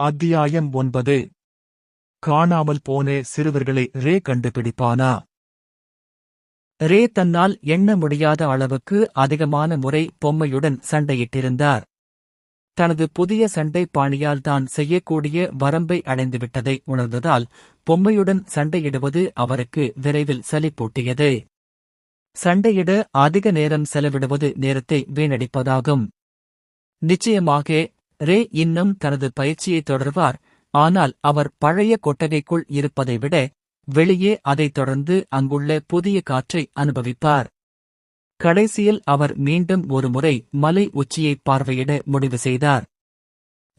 அத்தியாயம் 9. காணாமல் போன சிறுவர்களை ரே கண்டுபிடிப்பானா? ரே தன்னால் எண்ண முடியாத அளவுக்கு அதிகமான முறை பொம்மையுடன் சண்டையிட்டிருந்தார். தனது புதிய சண்டை பாணியால் தான் செய்யக்கூடிய வரம்பை அடைந்துவிட்டதை உணர்ந்ததால் பொம்மையுடன் சண்டையிடுவது அவருக்கு விரைவில் சலிப்பூட்டியது. சண்டையிட அதிக நேரம் செலவிடுவது நேரத்தை வீணடிப்பதாகும். நிச்சயமாக ரே இன்னும் தனது பயிற்சியை தொடர்வார். ஆனால் அவர் பழைய கொட்டகைக்குள் இருப்பதை விட வெளியே அதைத் தொடர்ந்து அங்குள்ள புதிய காற்றை அனுபவிப்பார். கடைசியில் அவர் மீண்டும் ஒருமுறை மலை உச்சியை பார்வையிட முடிவு செய்தார்.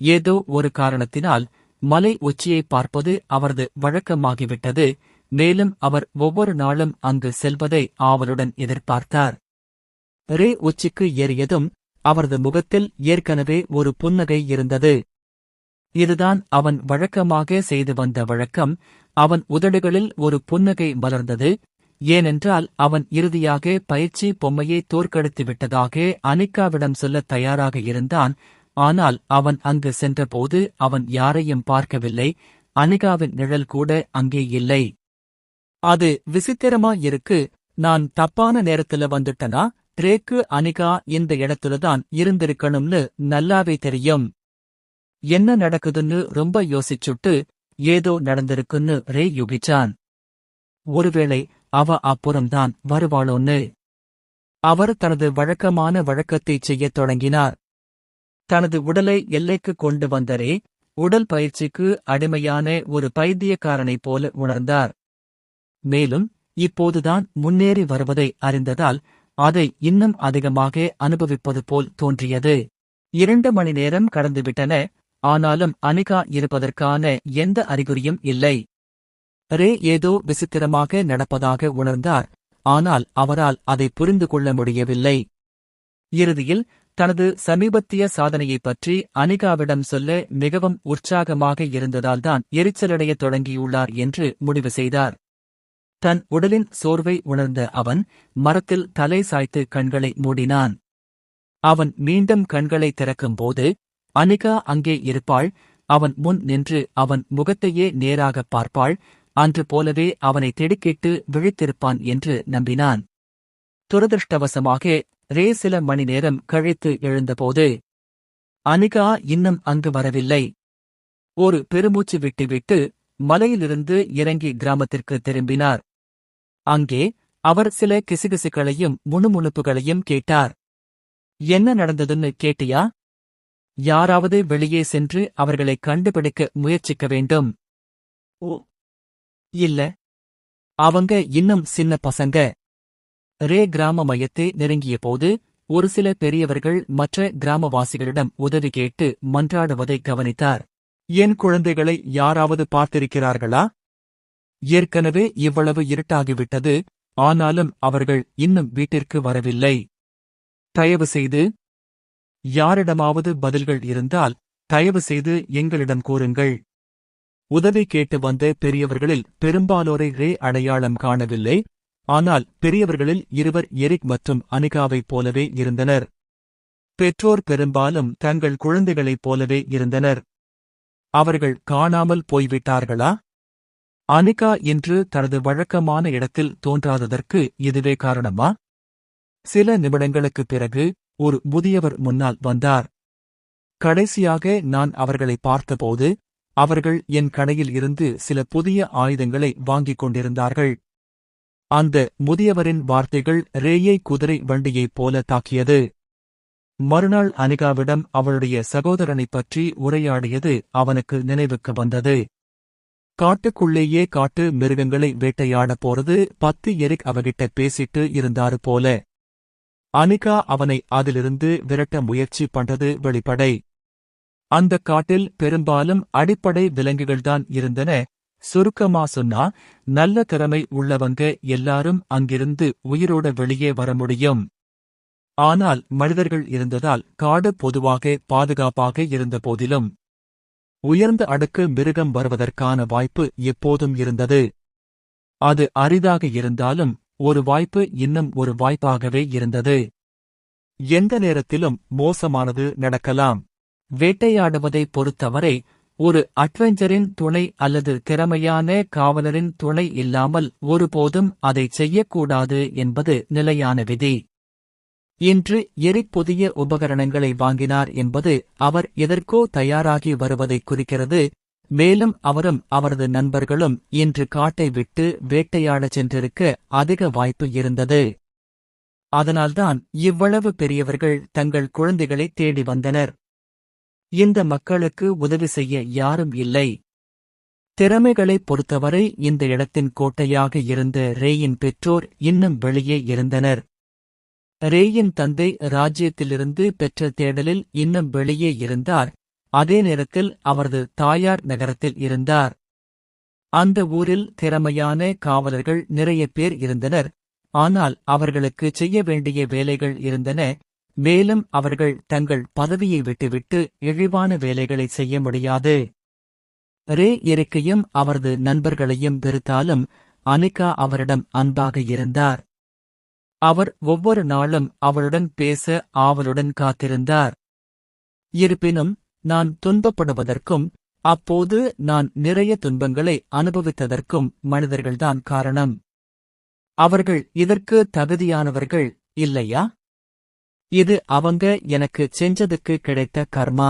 ஏதோ ஒரு காரணத்தினால் மலை உச்சியை பார்ப்பது அவரது வழக்கமாகிவிட்டது. மேலும் அவர் ஒவ்வொரு நாளும் அங்கு செல்வதை ஆவலுடன் எதிர்பார்த்தார். ரே உச்சிக்கு ஏறியதும் அவரது முகத்தில் ஏற்கனவே ஒரு புன்னகை இருந்தது. இதுதான் அவன் வழக்கமாக செய்து வந்த வழக்கம். அவன் உதடுகளில் ஒரு புன்னகை மலர்ந்தது. ஏனென்றால் அவன் இறுதியாக பயிற்சி பொம்மையை தோற்கடித்துவிட்டதாக அனிகாவிடம் சொல்லத் தயாராக இருந்தான். ஆனால் அவன் அங்கு சென்றபோது அவன் யாரையும் பார்க்கவில்லை. அனிகாவின் நிழல் கூட அங்கே இல்லை. அது விசித்திரமாயிருக்கு. நான் தப்பான நேரத்துல வந்துட்டனா? ரேக்கு அனிகா இந்த இடத்துலதான் இருந்திருக்கணும்னு நல்லாவே தெரியும். என்ன நடக்குதுன்னு ரொம்ப யோசிச்சுட்டு ஏதோ நடந்திருக்குன்னு ரே யூகிச்சான். ஒருவேளை அவ அப்புறம்தான் வருவாளோன்னு. அவர் தனது வழக்கமான வழக்கத்தைச் செய்யத் தொடங்கினார். தனது உடலை எல்லைக்கு கொண்டு வந்த ரே உடல் பயிற்சிக்கு அடிமையான ஒரு பைத்தியக்காரனைப் போல உணர்ந்தார். மேலும் இப்போதுதான் முன்னேறி வருவதை அறிந்ததால் அதை இன்னும் அதிகமாக அனுபவிப்பது போல் தோன்றியது. 2 மணி நேரம் கடந்துவிட்டன. ஆனாலும் அனிகா இருப்பதற்கான எந்த அறிகுறியும் இல்லை. ரே ஏதோ விசித்திரமாக நடப்பதாக உணர்ந்தார். ஆனால் அவரால் அதை புரிந்து கொள்ள முடியவில்லை. இறுதியில் தனது சமீபத்திய சாதனையைப் பற்றி அனிகாவிடம் சொல்ல மிகவும் உற்சாகமாக இருந்ததால்தான் எரிச்சலடையத் தொடங்கியுள்ளார் என்று முடிவு செய்தார். தன் உடலின் சோர்வை உணர்ந்த அவன் மரத்தில் தலை சாய்த்து கண்களை மூடினான். அவன் மீண்டும் கண்களை திறக்கும்போது அனிகா அங்கே இருப்பாள். அவன் முன் நின்று அவன் முகத்தையே நேராகப் பார்ப்பாள். அன்று போலவே அவனை திடுக்கிட்டு விழித்திருப்பான் என்று நம்பினான். துரதிருஷ்டவசமாக ரே சில மணி நேரம் கழித்து எழுந்தபோது அனிகா இன்னும் அங்கு வரவில்லை. ஒரு பெருமூச்சு விட்டுவிட்டு மலையிலிருந்து இறங்கி கிராமத்திற்கு திரும்பினார். அங்கே அவர் சில கிசுகிசுக்களையும் முணுமுணுப்புகளையும் கேட்டார். என்ன நடந்ததுன்னு கேட்டியா? யாராவது வெளியே சென்று அவர்களை கண்டுபிடிக்க முயற்சிக்க வேண்டும். ஓ இல்ல, அவங்க இன்னும் சின்ன பசங்க. ரே கிராம மையத்தை நெருங்கியபோது ஒரு சில பெரியவர்கள் மற்ற கிராமவாசிகளிடம் உதவி கேட்டு மன்றாடுவதை கவனித்தார். என் குழந்தைகளை யாராவது பார்த்திருக்கிறார்களா? ஏற்கனவே இவ்வளவு இருட்டாகிவிட்டது. ஆனாலும் அவர்கள் இன்னும் வீட்டிற்கு வரவில்லை. தயவு செய்து யாரிடமாவது பதில்கள் இருந்தால் தயவு செய்து எங்களிடம் கூறுங்கள். உதவி கேட்டு வந்த பெரியவர்களில் பெரும்பாலோரை ரே அடையாளம் காணவில்லை. ஆனால் பெரியவர்களில் இருவர் எரிக் மற்றும் அனிகாவைப் போலவே இருந்தனர். பெற்றோர் பெரும்பாலும் தங்கள் குழந்தைகளைப் போலவே இருந்தனர். அவர்கள் காணாமல் போய்விட்டார்களா? அனிகா இன்று தனது வழக்கமான இடத்தில் தோன்றாததற்கு இதுவே காரணமா? சில நிமிடங்களுக்குப் பிறகு ஒரு முதியவர் முன்னால் வந்தார். கடைசியாக நான் அவர்களை பார்த்தபோது அவர்கள் என் கடையில் இருந்து சில புதிய ஆயுதங்களை வாங்கிக் கொண்டிருந்தார்கள். அந்த முதியவரின் வார்த்தைகள் ரேயை குதிரை வண்டியைப் போல தாக்கியது. மறுநாள் அனிகாவிடம் அவளுடைய சகோதரனைப் பற்றி உரையாடியது அவனுக்கு நினைவுக்கு வந்தது. காட்டுக்குள்ளேயே காட்டு மிருகங்களை வேட்டையாடப் போறது 10 எரிக் அவகிட்ட பேசிட்டு இருந்தாரு போல. அனிகா அவனை அதிலிருந்து விரட்ட முயற்சி பண்றது வெளிப்படை. அந்த காட்டில் பெரும்பாலும் அடிப்படை விலங்குகள்தான் இருந்தன. சுருக்கமா சொன்னா நல்ல திறமை உள்ளவங்க எல்லாரும் அங்கிருந்து உயிரோட வெளியே வர முடியும். ஆனால் மனிதர்கள் இருந்ததால் காடு பொதுவாக பாதுகாப்பாக இருந்த போதிலும் உயர்ந்த அடுக்கு மிருகம் வருவதற்கான வாய்ப்பு எப்போதும் இருந்தது. அது அரிதாக இருந்தாலும் ஒரு வாய்ப்பு இன்னும் ஒரு வாய்ப்பாகவே இருந்தது. எந்த நேரத்திலும் மோசமானது நடக்கலாம். வேட்டையாடுவதைப் பொறுத்தவரை ஒரு அட்வென்ச்சரின் துணை அல்லது திறமையான காவலரின் துணை இல்லாமல் ஒருபோதும் அதைச் செய்யக்கூடாது என்பது நிலையான விதி. இன்று எரிக் புதிய உபகரணங்களை வாங்கினார் என்பது அவர் எதற்கோ தயாராகி வருவதைக் குறிக்கிறது. மேலும் அவரும் அவரது நண்பர்களும் இன்று காட்டை விட்டு வேட்டையாடச் சென்றிருக்க அதிக வாய்ப்பு இருந்தது. அதனால்தான் இவ்வளவு பெரியவர்கள் தங்கள் குழந்தைகளை தேடி வந்தனர். இந்த மக்களுக்கு உதவி செய்ய யாரும் இல்லை. திறமைகளைப் பொறுத்தவரை இந்த இடத்தின் கோட்டையாக இருந்த ரேயின் பெற்றோர் இன்னும் வெளியே இருந்தனர். ரேயின் தந்தை ராஜ்யத்திலிருந்து பெற்ற தேடலில் இன்னும் வெளியே இருந்தார். அதே நேரத்தில் அவரது தாயார் நகரத்தில் இருந்தார். அந்த ஊரில் திறமையான காவலர்கள் நிறைய பேர் இருந்தனர். ஆனால் அவர்களுக்கு செய்ய வேண்டிய வேலைகள் இருந்தன. மேலும் அவர்கள் தங்கள் பதவியை விட்டுவிட்டு இழிவான வேலைகளை செய்ய முடியாது. ரே எரிக்கையும் அவரது நண்பர்களையும் வெறுத்தாலும் அனிகா அவரிடம் அன்பாக இருந்தார். அவர் ஒவ்வொரு நாளும் அவளுடன் பேச ஆவலுடன் காத்திருந்தார். இருப்பினும் நான் துன்பப்படுவதற்கும் அப்போது நான் நிறைய துன்பங்களை அனுபவித்ததற்கும் மனிதர்கள்தான் காரணம். அவர்கள் இதற்கு தகுதியானவர்கள் இல்லையா? இது அவங்க எனக்கு செஞ்சதுக்கு கிடைத்த கர்மா.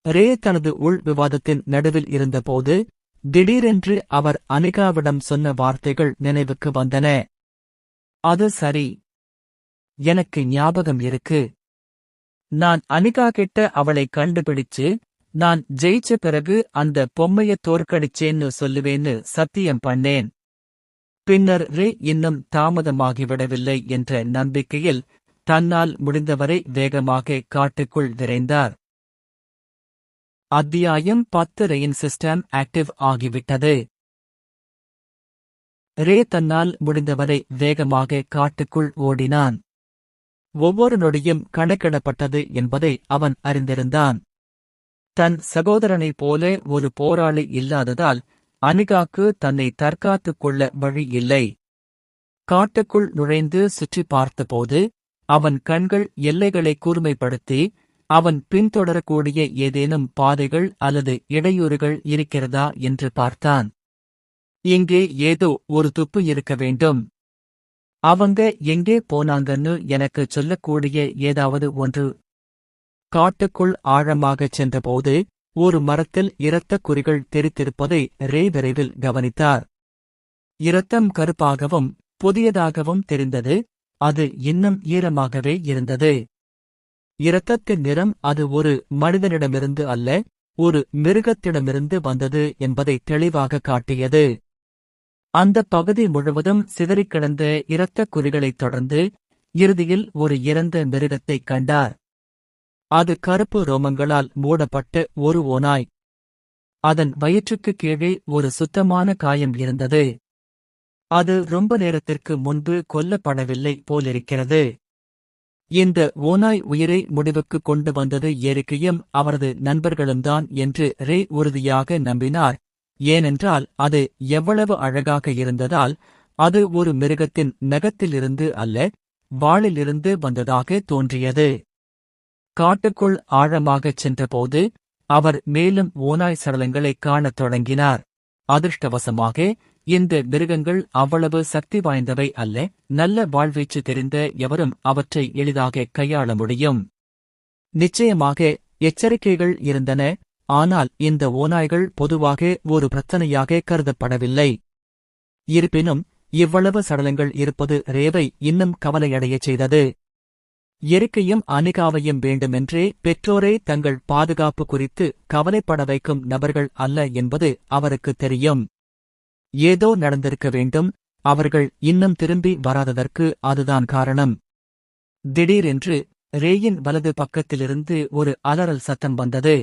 ரே தனது உள் விவாதத்தின் நடுவில் இருந்தபோது திடீரென்று அவர் அனிகாவிடம் சொன்ன வார்த்தைகள் நினைவுக்கு வந்தன. அது சரி, எனக்கு ஞாபகம் இருக்கு. நான் அனிகா கிட்ட அவளை கண்டுபிடிச்சு நான் ஜெயிச்ச பிறகு அந்த பொம்மைய தோற்கடிச்சேன்னு சொல்லுவேன்னு சத்தியம் பண்ணேன். பின்னர் ரே இன்னும் தாமதமாகிவிடவில்லை என்ற நம்பிக்கையில் தன்னால் முடிந்தவரை வேகமாக காட்டுக்குள் விரைந்தார். அத்தியாயம் 10. ரெயின் சிஸ்டம் ஆக்டிவ் ஆகிவிட்டது. ரே தன்னால் முடிந்தவரை வேகமாக காட்டுக்குள் ஓடினான். ஒவ்வொரு நொடியும் கணக்கிடப்பட்டது என்பதை அவன் அறிந்திருந்தான். தன் சகோதரனைப் போல ஒரு போராளி இல்லாததால் அனிகாக்கு தன்னை தற்காத்துக் கொள்ள வழி இல்லை. காட்டுக்குள் நுழைந்து சுற்றி பார்த்தபோது அவன் கண்கள் எல்லைகளை கூர்மைப்படுத்தி அவன் பின்தொடரக்கூடிய ஏதேனும் பாதைகள் அல்லது இடையூறுகள் இருக்கிறதா என்று பார்த்தான். இங்கே ஏதோ ஒரு துப்பு இருக்க வேண்டும். அவங்க எங்கே போனாங்கன்னு எனக்கு சொல்லக்கூடிய ஏதாவது ஒன்று. காட்டுக்குள் ஆழமாகச் சென்றபோது ஒரு மரத்தில் இரத்தக் குறிகள் தெரித்திருப்பதை ரே விரைவில் கவனித்தார். இரத்தம் கருப்பாகவும் புதியதாகவும் தெரிந்தது. அது இன்னும் ஈரமாகவே இருந்தது. இரத்தத்தின் நிறம் அது ஒரு மனிதனிடமிருந்து அல்ல, ஒரு மிருகத்திடமிருந்து வந்தது என்பதை தெளிவாக காட்டியது. அந்த பகுதி முழுவதும் சிதறிக் கிடந்த இரத்தக் குறிகளைத் தொடர்ந்து இறுதியில் ஒரு இறந்த மிருகத்தைக் கண்டார். அது கருப்பு ரோமங்களால் மூடப்பட்ட ஒரு ஓநாய். அதன் வயிற்றுக்குக் கீழே ஒரு சுத்தமான காயம் இருந்தது. அது ரொம்ப நேரத்திற்கு முன்பு கொல்லப்படவில்லை போலிருக்கிறது. இந்த ஓநாய் உயிரை முடிவுக்கு கொண்டு வந்தது எரிக்கையும் அவரது நண்பர்களும்தான் என்று ரே உறுதியாக நம்பினார். ஏனென்றால் அது எவ்வளவு அழகாக இருந்ததால் அது ஒரு மிருகத்தின் நகத்திலிருந்து அல்ல, வாளிலிருந்து வந்ததாக தோன்றியது. காட்டுக்குள் ஆழமாகச் சென்றபோது அவர் மேலும் ஓநாய் சடலங்களைக் காணத் தொடங்கினார். அதிர்ஷ்டவசமாக இந்த மிருகங்கள் அவ்வளவு சக்தி வாய்ந்தவை அல்ல. நல்ல வாழ்வீச்சு தெரிந்த எவரும் அவற்றை எளிதாக கையாள முடியும். நிச்சயமாக எச்சரிக்கைகள் இருந்தன. ஆனால் இந்த ஓநாய்கள் பொதுவாக ஒரு பிரச்சனையாக கருதப்படவில்லை. இருப்பினும் இவ்வளவு சடலங்கள் இருப்பது ரேவை இன்னும் கவலையடையச் செய்தது. எரிக்கையும் அனிகாவையும் வேண்டுமென்றே பெற்றோரை தங்கள் பாதுகாப்பு குறித்து கவலைப்பட வைக்கும் நபர்கள் அல்ல என்பது அவருக்கு தெரியும். ஏதோ நடந்திருக்க வேண்டும். அவர்கள் இன்னும் திரும்பி வராததற்கு அதுதான் காரணம். திடீரென்று ரேயின் வலது பக்கத்திலிருந்து ஒரு அலறல் சத்தம் வந்தது.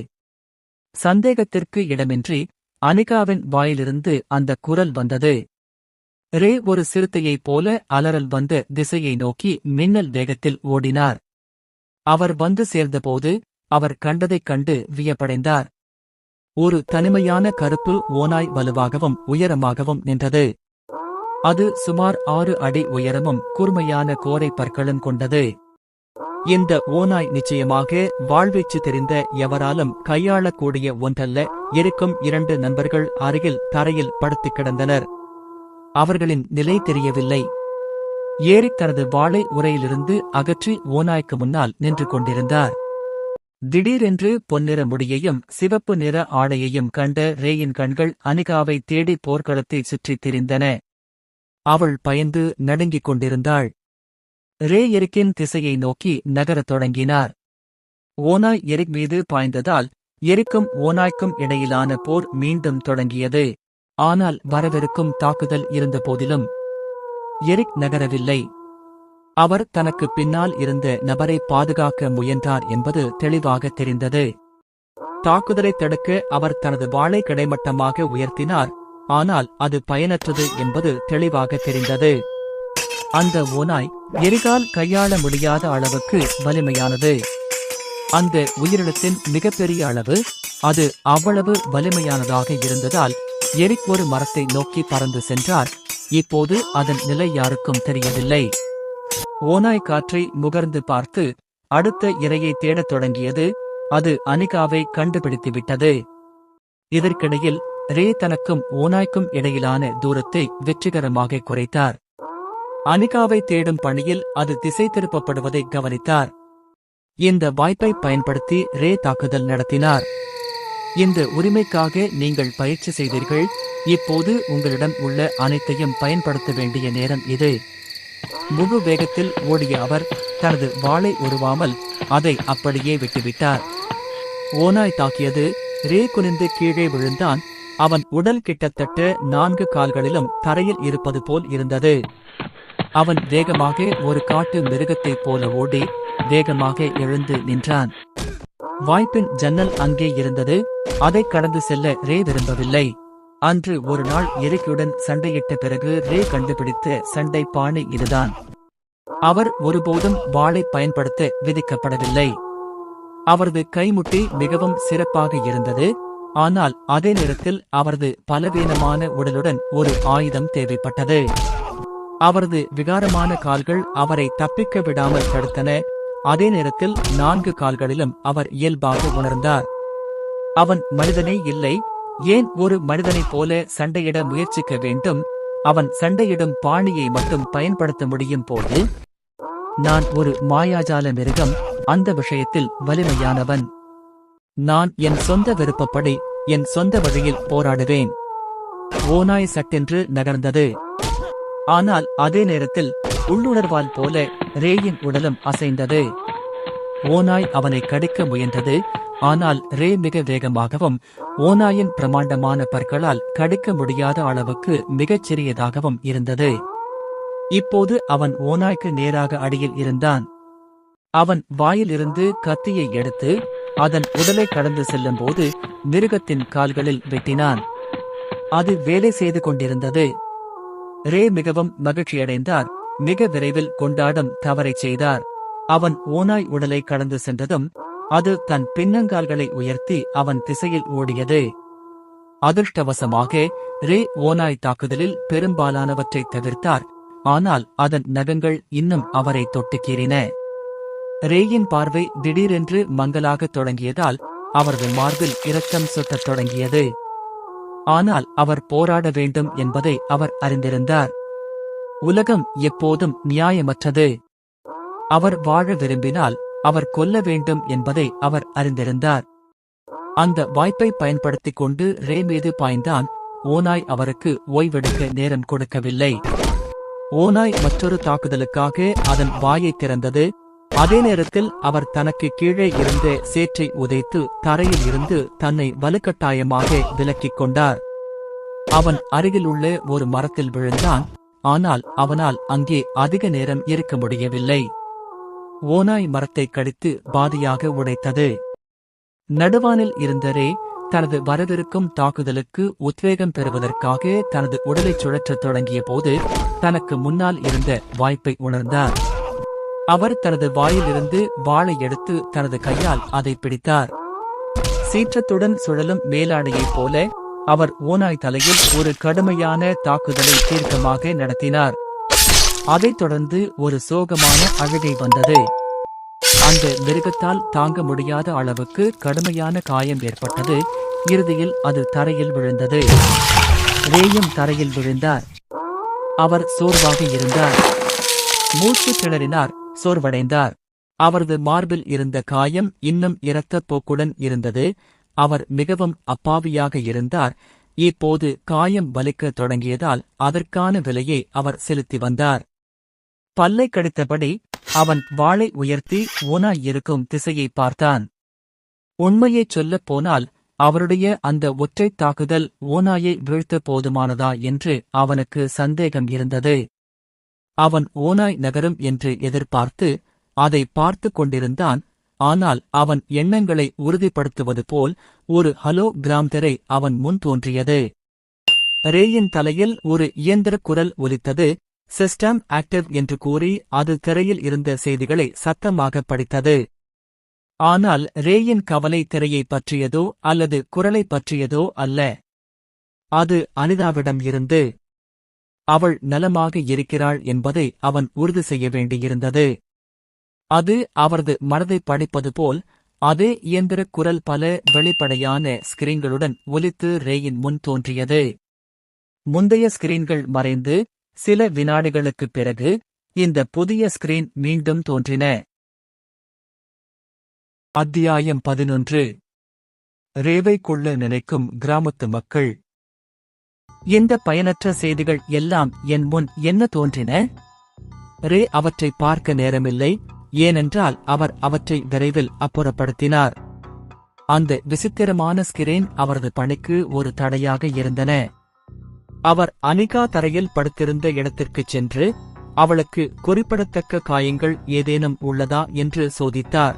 சந்தேகத்திற்கு இடமின்றி அனிகாவின் வாயிலிருந்து அந்த குரல் வந்தது. ரே ஒரு சிறுத்தையைப் போல அலறல் வந்த திசையை நோக்கி மின்னல் வேகத்தில் ஓடினார். அவர் வந்து சேர்ந்தபோது அவர் கண்டதைக் கண்டு வியப்படைந்தார். ஒரு தனிமையான கருப்பு ஓநாய் வலுவாகவும் உயரமாகவும் நின்றது. அது சுமார் 6 அடி உயரமும் கூர்மையான கோரை பற்களும் கொண்டது. இந்த ஓநாய் நிச்சயமாக வாழ்வீச்சு தெரிந்த எவராலும் கையாளக்கூடிய ஒன்றல்ல. எரிக்கும் 2 நண்பர்கள் அருகில் தரையில் படுத்துக் கிடந்தனர். அவர்களின் நிலை தெரியவில்லை. ஏரிக் தனது வாளை உரையிலிருந்து அகற்றி ஓநாய்க்கு முன்னால் நின்று கொண்டிருந்தார். திடீரென்று பொன்னிற முடியையும் சிவப்பு நிற ஆடையையும் கண்ட ரேயின் கண்கள் அனிகாவை தேடி போர்க்களத்தை சுற்றித் திரிந்தன. அவள் பயந்து நடுங்கிக் கொண்டிருந்தாள். ரே எரிக்கின் திசையை நோக்கி நகரத் தொடங்கினார். ஓநாய் எரிக் மீது பாய்ந்ததால் எரிக்கும் ஓநாய்க்கும் இடையிலான போர் மீண்டும் தொடங்கியது. ஆனால் வரவிருக்கும் தாக்குதல் இருந்தபோதிலும் எரிக் நகரவில்லை. அவர் தனக்கு பின்னால் இருந்த நபரை பாதுகாக்க முயன்றார் என்பது தெளிவாக தெரிந்தது. தாக்குதலை தடுக்க அவர் தனது வாளை கிடைமட்டமாக உயர்த்தினார். ஆனால் அது பயனற்றது என்பது தெளிவாக தெரிந்தது. அந்த ஓநாய் எரிகால் கையாள முடியாத அளவுக்கு வலிமையானது. அந்த உயிரினத்தின் மிகப்பெரிய அளவு, அது அவ்வளவு வலிமையானதாக இருந்ததால் எரிக் ஒரு மரத்தை நோக்கி பறந்து சென்றார். இப்போது அதன் நிலை யாருக்கும் தெரியவில்லை. ஓநாய் காற்றை முகர்ந்து பார்த்து அடுத்த இரையை தேடத் தொடங்கியது. அது அனிகாவை கண்டுபிடித்துவிட்டது. இதற்கிடையில் ரே தனக்கும் ஓநாய்க்கும் இடையிலான தூரத்தை வெற்றிகரமாக குறைத்தார். அனிகாவை தேடும் பணியில் அது திசை திருப்பப்படுவதை கவனித்தார். இந்த வாய்ப்பை பயன்படுத்தி ரே தாக்குதல் நடத்தினார். இந்த உரிமைக்காக நீங்கள் பயிற்சி செய்தீர்கள். இப்போது உங்களிடம் உள்ள அனைத்தையும் பயன்படுத்த வேண்டிய நேரம் இது. முழு வேகத்தில் ஓடிய அவர் தனது வாளை உருவாமல் அதை அப்படியே விட்டுவிட்டார். ஓநாய் தாக்கியது. ரே குனிந்து கீழே விழுந்தான். அவன் உடல் கிட்டத்தட்ட 4 கால்களிலும் தரையில் இருப்பது போல் இருந்தது. அவன் வேகமாக ஒரு காட்டு மிருகத்தைப் போல ஓடி வேகமாக எழுந்து நின்றான். வாய்ப்பின் ஜன்னல் அங்கே இருந்தது. அதை கடந்து செல்ல ரே விரும்பவில்லை. அன்று ஒரு நாள் எரிக்குடன் சண்டையிட்ட பிறகு ரே கண்டுபிடித்த சண்டை பாணி இதுதான். அவர் ஒருபோதும் வாளை பயன்படுத்த விதிக்கப்படவில்லை. அவரது கைமுட்டி மிகவும் சிறப்பாக இருந்தது. ஆனால் அதே நேரத்தில் அவரது பலவீனமான உடலுடன் ஒரு ஆயுதம் தேவைப்பட்டது. அவரது விகாரமான கால்கள் அவரை தப்பிக்க விடாமல் தடுத்தன. அதே நேரத்தில் 4 கால்களிலும் அவர் இயல்பாக உணர்ந்தார். அவன் மனிதனே இல்லை. ஏன் ஒரு மனிதனைப் போல சண்டையிட முயற்சிக்க வேண்டும்? அவன் சண்டையிடும் பாணியை மட்டும் பயன்படுத்த முடியும் போது. நான் ஒரு மாயாஜால மிருகம். அந்த விஷயத்தில் வலிமையானவன். நான் என் சொந்த விருப்பப்படி என் சொந்த வழியில் போராடுவேன். ஓநாய் சட்டென்று நகர்ந்தது. ஆனால் அதே நேரத்தில் உள்ளுணர்வால் போல ரேயின் உடலும் அசைந்தது. ஓநாய் அவனை கடிக்க முயன்றது. ஆனால் ரே மிக வேகமாகவும் ஓநாயின் பிரமாண்டமான பற்களால் கடிக்க முடியாத அளவுக்கு மிகச் சிறியதாகவும் இருந்தது. இப்போது அவன் ஓநாய்க்கு நேராக அடியில் இருந்தான். அவன் வாயிலிருந்து கத்தியை எடுத்து அதன் உடலை கடந்து செல்லும் போது மிருகத்தின் கால்களில் வெட்டினான். அது வேலை செய்து கொண்டிருந்தது. ரே மிகவும் மகிழ்ச்சியடைந்தார். மிக விரைவில் கொண்டாடும் தவறை செய்தார். அவன் ஓநாய் உடலை கடந்து சென்றதும் அது தன் பின்னங்கால்களை உயர்த்தி அவன் திசையில் ஓடியது. அதிர்ஷ்டவசமாக ரே ஓநாய் தாக்குதலில் பெரும்பாலானவற்றை தவிர்த்தார். ஆனால் அதன் நகங்கள் இன்னும் அவரை தொட்டு கீறின. ரேயின் பார்வை திடீரென்று மங்கலாகத் தொடங்கியதால் அவரது மார்பில் இரத்தம் சொட்டத் தொடங்கியது. ஆனால் அவர் போராட வேண்டும் என்பதை அவர் அறிந்திருந்தார். உலகம் எப்போதும் நியாயமற்றது. அவர் வாழ விரும்பினால் அவர் கொல்ல வேண்டும் என்பதை அவர் அறிந்திருந்தார். அந்த வாய்ப்பை பயன்படுத்திக் கொண்டு ரே மீது பாய்ந்தான். ஓநாய் அவருக்கு ஓய்வெடுக்க நேரம் கொடுக்கவில்லை. ஓநாய் மற்றொரு தாக்குதலுக்காக அதன் வாயை திறந்தது. அதே நேரத்தில் அவர் தனக்கு கீழே இருந்த சேற்றை உதைத்து தரையில் இருந்து தன்னை வலுக்கட்டாயமாக விலக்கிக் கொண்டார். அவன் அருகில் உள்ள ஒரு மரத்தில் விழுந்தான். ஆனால் அவனால் அங்கே அதிக நேரம் இருக்க முடியவில்லை. ஓநாய் மரத்தை கடித்து பாதியாக உடைத்தது. நடுவானில் இருந்த ரே தனது வரவிருக்கும் தாக்குதலுக்கு உத்வேகம் பெறுவதற்காக தனது உடலை சுழற்றத் தொடங்கிய போது தனக்கு முன்னால் இருந்த வாய்ப்பை உணர்ந்தார். அவர் தனது வாயிலிருந்து வாளை எடுத்து தனது கையால் அதை பிடித்தார். சீற்றத்துடன் சுழலும் மேலாடையைப் போல அவர் ஓநாய் தலையில் ஒரு கடுமையான தாக்குதலை தீர்க்கமாக நடத்தினார். அதைத் தொடர்ந்து ஒரு சோகமான அழுகை வந்தது. அந்த மிருகத்தால் தாங்க முடியாத அளவுக்கு கடுமையான காயம் ஏற்பட்டது. இறுதியில் அது தரையில் விழுந்தது. ரேயும் தரையில் விழுந்தார். அவர் சோர்வாக இருந்தார். மூச்சு திணறினார், சோர்வடைந்தார். அவரது மார்பில் இருந்த காயம் இன்னும் இரத்தப் போக்குடன் இருந்தது. அவர் மிகவும் அப்பாவியாக இருந்தார். இப்போது காயம் வலிக்கத் தொடங்கியதால் அதற்கான விலையை அவர் செலுத்தி வந்தார். பல்லை கடித்தபடி அவன் வாளை உயர்த்தி ஓநாய் இருக்கும் திசையை பார்த்தான். உண்மையைச் சொல்லப் போனால் அவருடைய அந்த ஒற்றைத் தாக்குதல் ஓநாயை வீழ்த்த போதுமானதா என்று அவனுக்கு சந்தேகம் இருந்தது. அவன் ஓநாய் நகரும் என்று எதிர்பார்த்து அதை பார்த்து கொண்டிருந்தான். ஆனால் அவன் எண்ணங்களை உறுதிப்படுத்துவது போல் ஒரு ஹலோ கிராம் திரை அவன் முன் தோன்றியது. ரேயின் தலையில் ஒரு இயந்திர குரல் ஒலித்தது. சிஸ்டம் ஆக்டிவ் என்று கூறி அது திரையில் இருந்த செய்திகளை சத்தமாக படித்தது. ஆனால் ரேயின் கவலை திரையை பற்றியதோ அல்லது குரலை பற்றியதோ அல்ல. அது அனிதாவிடம் இருந்து. அவள் நலமாக இருக்கிறாள் என்பதை அவன் உறுதி செய்ய வேண்டியிருந்தது. அது அவரது மனதை படிப்பது போல் அதே இயந்திர குரல் பல வெளிப்படையான ஸ்கிரீன்களுடன் ஒலித்து ரேயின் முன் தோன்றியது. முந்தைய ஸ்கிரீன்கள் மறைந்து சில வினாடிகளுக்குப் பிறகு இந்த புதிய ஸ்கிரீன் மீண்டும் தோன்றின. அத்தியாயம் 11. ரேவை கொள்ள நினைக்கும் கிராமத்து மக்கள். இந்த பயனற்ற செய்திகள் எல்லாம் என் முன் என்ன தோன்றின? ரே அவற்றை பார்க்க நேரமில்லை, ஏனென்றால் அவர் அவற்றை விரைவில் அப்புறப்படுத்தினார். அந்த விசித்திரமான ஸ்கிரீன் அவரது பணிக்கு ஒரு தடையாக இருந்தன. அவர் அனிகா தரையில் படுத்திருந்த இடத்திற்குச் சென்று அவளுக்கு குறிப்பிடத்தக்க காயங்கள் ஏதேனும் உள்ளதா என்று சோதித்தார்.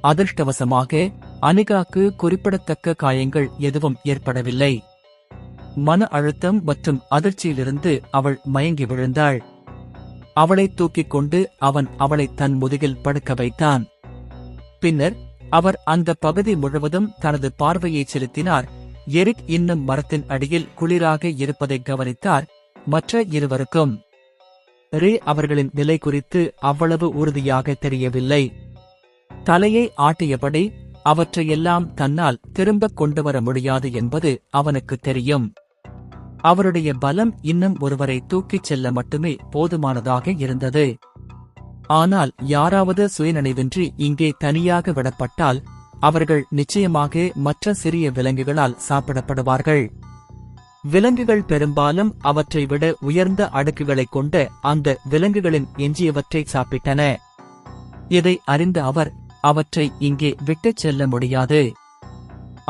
அதிர்ஷ்டவசமாக அனிகாக்கு குறிப்பிடத்தக்க காயங்கள் எதுவும் ஏற்படவில்லை. மன அழுத்தம் மற்றும் அதிர்ச்சியிலிருந்து அவள் மயங்கி விழுந்தாள். அவளை தூக்கிக் கொண்டு அவன் அவளை தன் முதுகில் படுக்க வைத்தான். பின்னர் அவர் அந்த பகுதி முழுவதும் தனது பார்வையை செலுத்தினார். எரிக் இன்னும் மரத்தின் அடியில் குளிராக இருப்பதை கவனித்தார். மற்ற இருவருக்கும் ரே அவர்களின் நிலை குறித்து அவ்வளவு உறுதியாக தெரியவில்லை. தலையை ஆட்டியபடி அவற்றையெல்லாம் தன்னால் திரும்பக் கொண்டுவர முடியாது என்பது அவனுக்கு தெரியும். அவருடைய பலம் இன்னும் ஒருவரை தூக்கிச் செல்ல மட்டுமே போதுமானதாக இருந்தது. ஆனால் யாராவது சுயநினைவின்றி இங்கே தனியாக விடப்பட்டால் அவர்கள் நிச்சயமாக மற்ற சிறிய விலங்குகளால் சாப்பிடப்படுவார்கள். விலங்குகள் பெரும்பாலும் அவற்றை விட உயர்ந்த அடுக்குகளைக் கொண்ட அந்த விலங்குகளின் எஞ்சியவற்றை சாப்பிட்டன. இதை அறிந்த அவர் அவற்றை இங்கே விட்டுச் செல்ல முடியாது.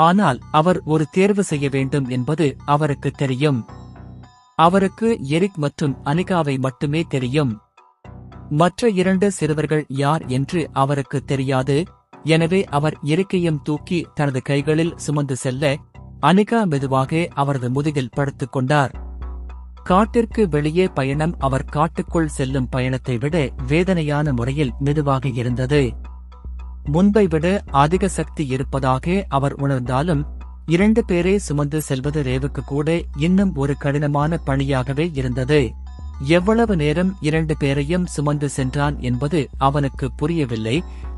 ஆனால் அவர் ஒரு தேர்வு செய்ய வேண்டும் என்பது அவருக்கு தெரியும். அவருக்கு எரிக் மற்றும் அனிகாவை மட்டுமே தெரியும். மற்ற இரண்டு சிறுவர்கள் யார் என்று அவருக்கு தெரியாது. எனவே அவர் எரிக்கையும் தூக்கி தனது கைகளில் சுமந்து செல்ல அனிகா மெதுவாக அவரது முதுகில் படுத்துக் கொண்டார். காட்டிற்கு வெளியே பயணம் அவர் காட்டுக்குள் செல்லும் பயணத்தை விட வேதனையான முறையில் மெதுவாக இருந்தது. முன்பை விட அதிக சக்தி இருப்பதாக அவர் உணர்ந்தாலும் 2 பேரே சுமந்து செல்வது ரேவுக்கு கூட இன்னும் ஒரு கடினமான பணியாகவே இருந்தது. எவ்வளவு நேரம் 2 பேரையும் சுமந்து சென்றான் என்பது அவனுக்கு புரியவில்லை.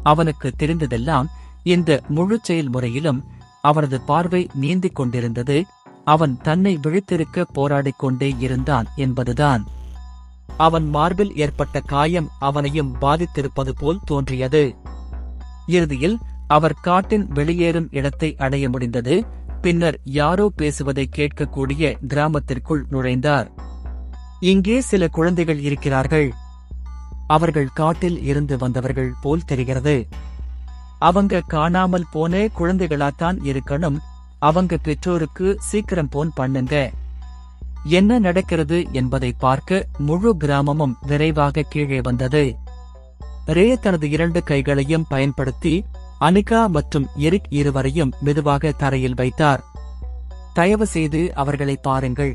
அவனுக்கு தெரிந்ததெல்லாம் இந்த முழு செயல்முறையிலும் அவரது பார்வை நீந்திக் கொண்டிருந்தது. அவன் தன்னை விழித்திருக்க போராடிக் கொண்டே இருந்தான் என்பதுதான். அவன் மார்பில் ஏற்பட்ட காயம் அவனையும் பாதித்திருப்பது போல் தோன்றியது. இறுதியில் அவர் காட்டின் வெளியேறும் இடத்தை அடைய முடிந்தது. பின்னர் யாரோ பேசுவதை கேட்கக்கூடிய கிராமத்திற்குள் நுழைந்தார். இங்கே சில குழந்தைகள் இருக்கிறார்கள். அவர்கள் காட்டில் இருந்து வந்தவர்கள் போல் தெரிகிறது. அவங்க காணாமல் போன குழந்தைகளாத்தான் இருக்கணும். அவங்க பெற்றோருக்கு சீக்கிரம் போன் பண்ணுங்க. என்ன நடக்கிறது என்பதை பார்க்க முழு கிராமமும் விரைவாக கீழே வந்தது. ரே தனது 2 கைகளையும் பயன்படுத்தி அனிகா மற்றும் எரிக் இருவரையும் மெதுவாக தரையில் வைத்தார். தயவு செய்து அவர்களை பாருங்கள்.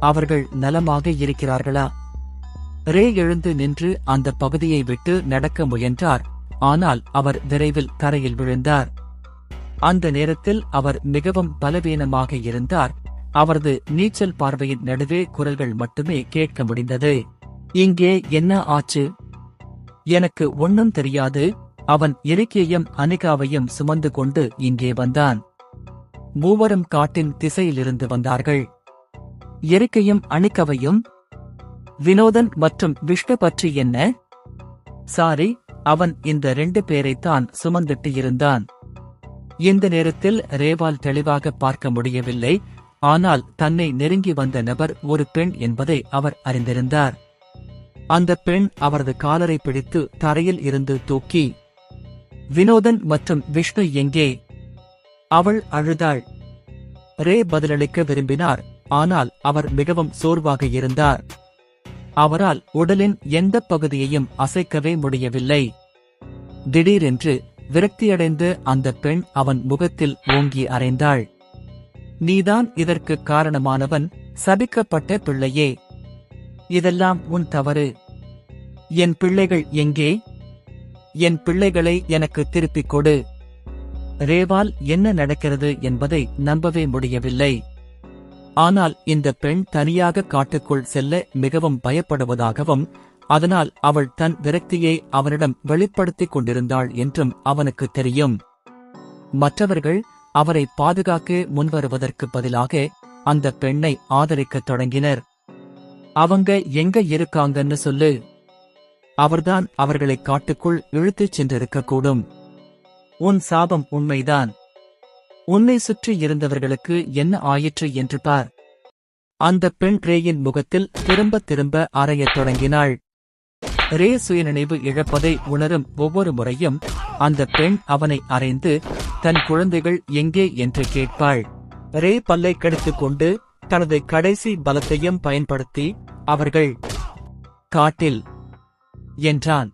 அவர்கள் நலமாக இருக்கிறார்களா? ரே எழுந்து நின்று அந்த பகுதியை விட்டு நடக்க முயன்றார். ஆனால் அவர் விரைவில் தரையில் விழுந்தார். அந்த நேரத்தில் அவர் மிகவும் பலவீனமாக இருந்தார். அவரது நீச்சல் பார்வையின் நடுவே குரல்கள் மட்டுமே கேட்க முடிந்தது. இங்கே என்ன ஆச்சு? எனக்கு ஒண்ணும் தெரியாது. அவன் எரிக்கையும் அனிகாவையும் சுமந்து கொண்டு இங்கே வந்தான். மூவரும் காட்டின் திசையிலிருந்து வந்தார்கள். எரிக்கையும் அனிகாவையும். வினோதன் மற்றும் விஷ்ணு பற்றி என்ன? சாரி, அவன் இந்த 2 பேரைத்தான் சுமந்துட்டு இருந்தான். இந்த நேரத்தில் ரேவால் தெளிவாக பார்க்க முடியவில்லை. ஆனால் தன்னை நெருங்கி வந்த நபர் ஒரு பெண் என்பதை அவர் அறிந்திருந்தார். அந்த பெண் அவரது காலரை பிடித்து தரையில் இருந்து தூக்கி, வினோதன் மற்றும் விஷ்ணு எங்கே? அவள் அழுதாள். ரே பதிலளிக்க விரும்பினார். ஆனால் அவர் மிகவும் சோர்வாக இருந்தார். அவரால் உடலின் எந்த பகுதியையும் அசைக்கவே முடியவில்லை. திடீரென்று விரக்தியடைந்து அந்த பெண் அவன் முகத்தில் ஓங்கி அறைந்தாள். நீதான் இதற்கு காரணமானவன், சபிக்கப்பட்ட பிள்ளையே. இதெல்லாம் உன் தவறு. என் பிள்ளைகள் எங்கே? என் பிள்ளைகளை எனக்கு திருப்பிக் கொடு. ரேவால் என்ன நடக்கிறது என்பதை நம்பவே முடியவில்லை. ஆனால் இந்த பெண் தனியாக காட்டுக்குள் செல்ல மிகவும் பயப்படுவதாகவும், அதனால் அவள் தன் விரக்தியை அவனிடம் வெளிப்படுத்திக் கொண்டிருந்தாள் என்றும் அவனுக்கு தெரியும். மற்றவர்கள் அவரை பாதுகாக்க முன்வருவதற்கு பதிலாக அந்த பெண்ணை ஆதரிக்கத் தொடங்கினர். அவங்க எங்க இருக்காங்கன்னு சொல்லு. அவர்தான் அவர்களை காட்டுக்குள் இழுத்துச் சென்றிருக்கக்கூடும். உன் சாபம் உண்மைதான். உன்னை சுற்றி இருந்தவர்களுக்கு என்ன ஆயிற்று என்று பார். அந்த பெண் ரேயின் முகத்தில் திரும்ப திரும்ப அறையத் தொடங்கினாள். ரே சுயநினைவு இழப்பதை உணரும் ஒவ்வொரு முறையும் அந்த பெண் அவனை அறைந்து, தன் குழந்தைகள் எங்கே என்று கேட்பாள். ரே பல்லை கடித்துக் கொண்டு தனது கடைசி பலத்தையும் பயன்படுத்தி, அவர்கள் காட்டில் என்றான்.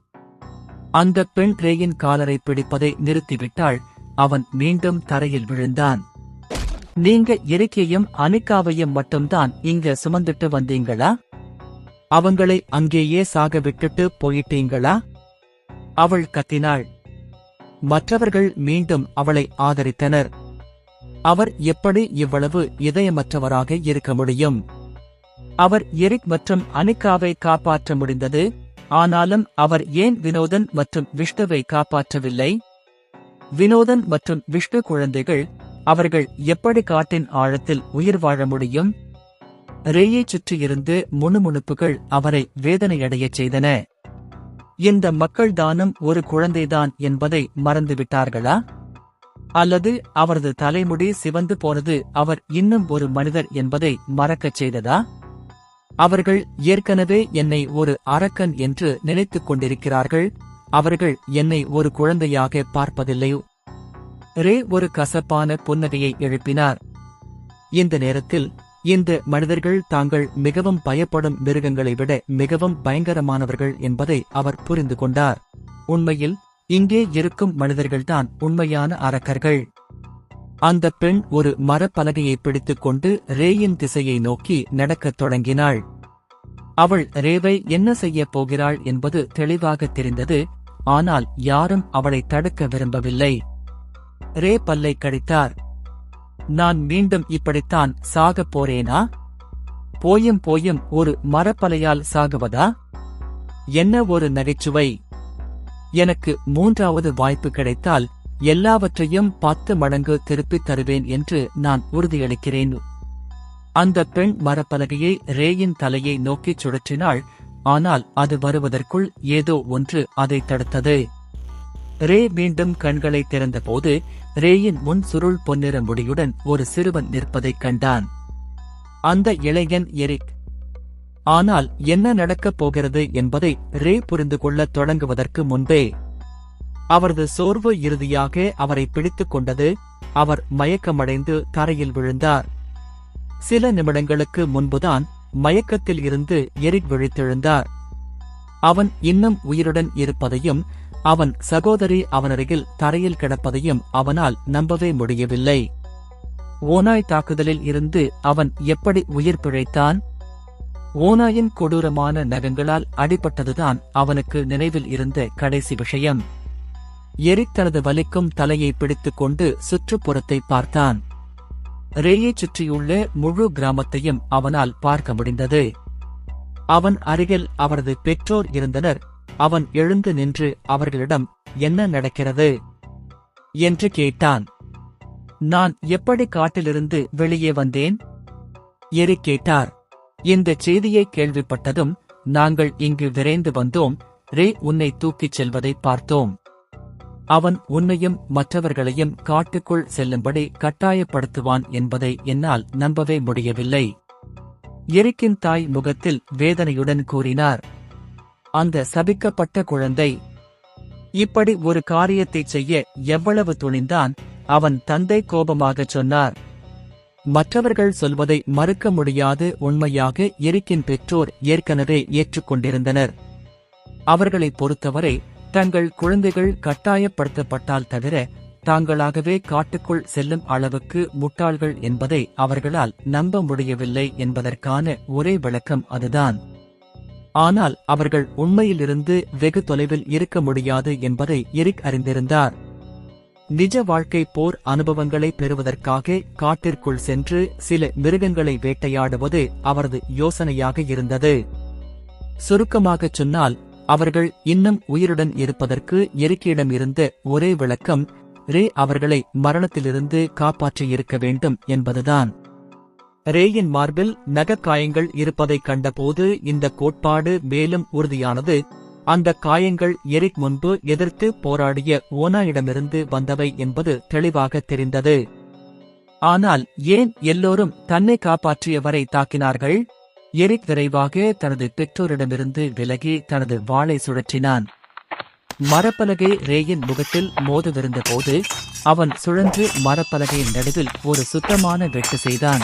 அந்த பெண் ரேயின் காலரை பிடிப்பதை நிறுத்திவிட்டாள். அவன் மீண்டும் தரையில் விழுந்தான். நீங்க எரிக்கையும் அனிகாவையும் மட்டும்தான் இங்க சுமந்துட்டு வந்தீங்களா? அவங்களை அங்கேயே சாக விட்டுட்டு போயிட்டீங்களா? அவள் கத்தினாள். மற்றவர்கள் மீண்டும் அவளை ஆதரித்தனர். அவர் எப்படி இவ்வளவு இதயமற்றவராக இருக்க முடியும்? அவர் எரிக் மற்றும் அனிகாவை காப்பாற்ற முடிந்தது. ஆனாலும் அவர் ஏன் வினோதன் மற்றும் விஷ்ணுவை காப்பாற்றவில்லை? வினோதன் மற்றும் விஷ்ணு குழந்தைகள், அவர்கள் எப்படி காட்டின் ஆழத்தில் உயிர் வாழ முடியும்? ரேயைச் சுற்றியிருந்து முணுமுணுப்புகள் அவரை வேதனையடையச் செய்தன. இந்த மக்கள் தானும் ஒரு குழந்தைதான் என்பதை மறந்துவிட்டார்களா? அல்லது அவரது தலைமுடி சிவந்து போனது அவர் இன்னும் ஒரு மனிதர் என்பதை மறக்கச் செய்ததா? அவர்கள் ஏற்கனவே என்னை ஒரு அரக்கன் என்று நினைத்துக் கொண்டிருக்கிறார்கள். அவர்கள் என்னை ஒரு குழந்தையாக பார்ப்பதில்லை. ரே ஒரு கசப்பான புன்னகையை எழுப்பினார். இந்த நேரத்தில் இந்த மனிதர்கள் தாங்கள் மிகவும் பயப்படும் மிருகங்களை விட மிகவும் பயங்கரமானவர்கள் என்பதை அவர் புரிந்து கொண்டார். உண்மையில் இங்கே இருக்கும் மனிதர்கள்தான் உண்மையான அரக்கர்கள். அந்த பெண் ஒரு மரப்பலகையை பிடித்துக் கொண்டு ரேயின் திசையை நோக்கி நடக்கத் தொடங்கினாள். அவள் ரேவை என்ன செய்யப் போகிறாள் என்பது தெளிவாக தெரிந்தது. ஆனால் யாரும் அவளை தடுக்க விரும்பவில்லை. ரே பல்லை கடித்தார். நான் மீண்டும் இப்படித்தான் சாகப் போறேனா? போயும் போயும் ஒரு மரப்பலையால் சாகுவதா? என்ன ஒரு நகைச்சுவை! எனக்கு 3வது வாய்ப்பு கிடைத்தால் எல்லாவற்றையும் 10 மடங்கு திருப்பித் தருவேன் என்று நான் உறுதியளிக்கிறேன். அந்த பெண் மரப்பலகையை ரேயின் தலையை நோக்கிச் சுழற்றினாள். ஆனால் அது வருவதற்குள் ஏதோ ஒன்று அதை தடுத்தது. ரே மீண்டும் கண்களை திறந்தபோது ரேயின் முன் சுருள் பொன்னிற முடியுடன் ஒரு சிறுவன் நிற்பதைக் கண்டான். அந்த இளைஞன் எரிக். ஆனால் என்ன நடக்கப் போகிறது என்பதை ரே புரிந்து கொள்ளத் தொடங்குவதற்கு முன்பே அவரது சோர்வு இறுதியாக அவரை பிடித்துக் கொண்டது. அவர் மயக்கமடைந்து தரையில் விழுந்தார். சில நிமிடங்களுக்கு முன்புதான் மயக்கத்தில் இருந்து எரிக் விழித்தெழுந்தார். அவன் இன்னும் உயிருடன் இருப்பதையும் அவன் சகோதரி அவனருகில் தரையில் கிடப்பதையும் அவனால் நம்பவே முடியவில்லை. ஓநாய் தாக்குதலில் இருந்து அவன் எப்படி உயிர் பிழைத்தான்? ஓநாயின் கொடூரமான நகங்களால் அடிபட்டதுதான் அவனுக்கு நினைவில் இருந்த கடைசி விஷயம். எரிக் தனது வலிக்கும் தலையை பிடித்துக் கொண்டு சுற்றுப்புறத்தை பார்த்தான். ரேயைச் சுற்றியுள்ள முழு கிராமத்தையும் அவனால் பார்க்க முடிந்தது. அவன் அருகில் அவரது பெற்றோர் இருந்தனர். அவன் எழுந்து நின்று அவர்களிடம், என்ன நடக்கிறது என்று கேட்டான். நான் எப்படி காட்டிலிருந்து வெளியே வந்தேன்? எரிக் கேட்டார். இந்தச் செய்தியை கேள்விப்பட்டதும், நாங்கள் இங்கு விரைந்து வந்தோம். ரே உன்னை தூக்கிச் செல்வதை பார்த்தோம். அவன் உன்னையும் மற்றவர்களையும் காட்டுக்குள் செல்லும்படி கட்டாயப்படுத்துவான் என்பதை என்னால் நம்பவே முடியவில்லை. எரிக்கின் தாய் முகத்தில் வேதனையுடன் கூறினார். அந்த சபிக்கப்பட்ட குழந்தை இப்படி ஒரு காரியத்தைச் செய்ய எவ்வளவு துணிந்தான்? அவன் தந்தை கோபமாகச் சொன்னார். மற்றவர்கள் சொல்வதை மறுக்க முடியாது. உண்மையாக எரிக்கின் பெற்றோர் ஏற்கனவே ஏற்றுக்கொண்டிருந்தனர். அவர்களைப் பொறுத்தவரை தங்கள் குழந்தைகள் கட்டாயப்படுத்தப்பட்டால் தவிர தாங்களாகவே காட்டுக்குள் செல்லும் அளவுக்கு முட்டாள்கள் என்பதை அவர்களால் நம்ப முடியவில்லை என்பதற்கான ஒரே விளக்கம் அதுதான். ஆனால் அவர்கள் உண்மையிலிருந்து வெகு தொலைவில் இருக்க முடியாது என்பதை எரிக் அறிந்திருந்தார். நிஜ வாழ்க்கை போர் அனுபவங்களை பெறுவதற்காக காட்டிற்குள் சென்று சில மிருகங்களை வேட்டையாடுவது அவரது யோசனையாக இருந்தது. சுருக்கமாகச் சொன்னால், அவர்கள் இன்னும் உயிருடன் இருப்பதற்கு எரிக்கியிடம் இருந்த ஒரே விளக்கம் ரே அவர்களை மரணத்திலிருந்து காப்பாற்றியிருக்க வேண்டும் என்பதுதான். ரேயின் மார்பில் நகக்காயங்கள் இருப்பதைக் கண்டபோது இந்த கோட்பாடு மேலும் உறுதியானது. அந்த காயங்கள் எரிக் முன்பு எதிர்த்து போராடிய ஓனாயிடமிருந்து வந்தவை என்பது தெளிவாக தெரிந்தது. ஆனால் ஏன் எல்லோரும் தன்னை காப்பாற்றியவரை தாக்கினார்கள்? எரிக் விரைவாக தனது பெற்றோரிடமிருந்து விலகி தனது வாளை சுழற்றினான். மரப்பலகை ரேயின் முகத்தில் மோதவிருந்த போது அவன் சுழன்று மரப்பலகையின் நடுவில் ஒரு சுத்தமான வெட்டு செய்தான்.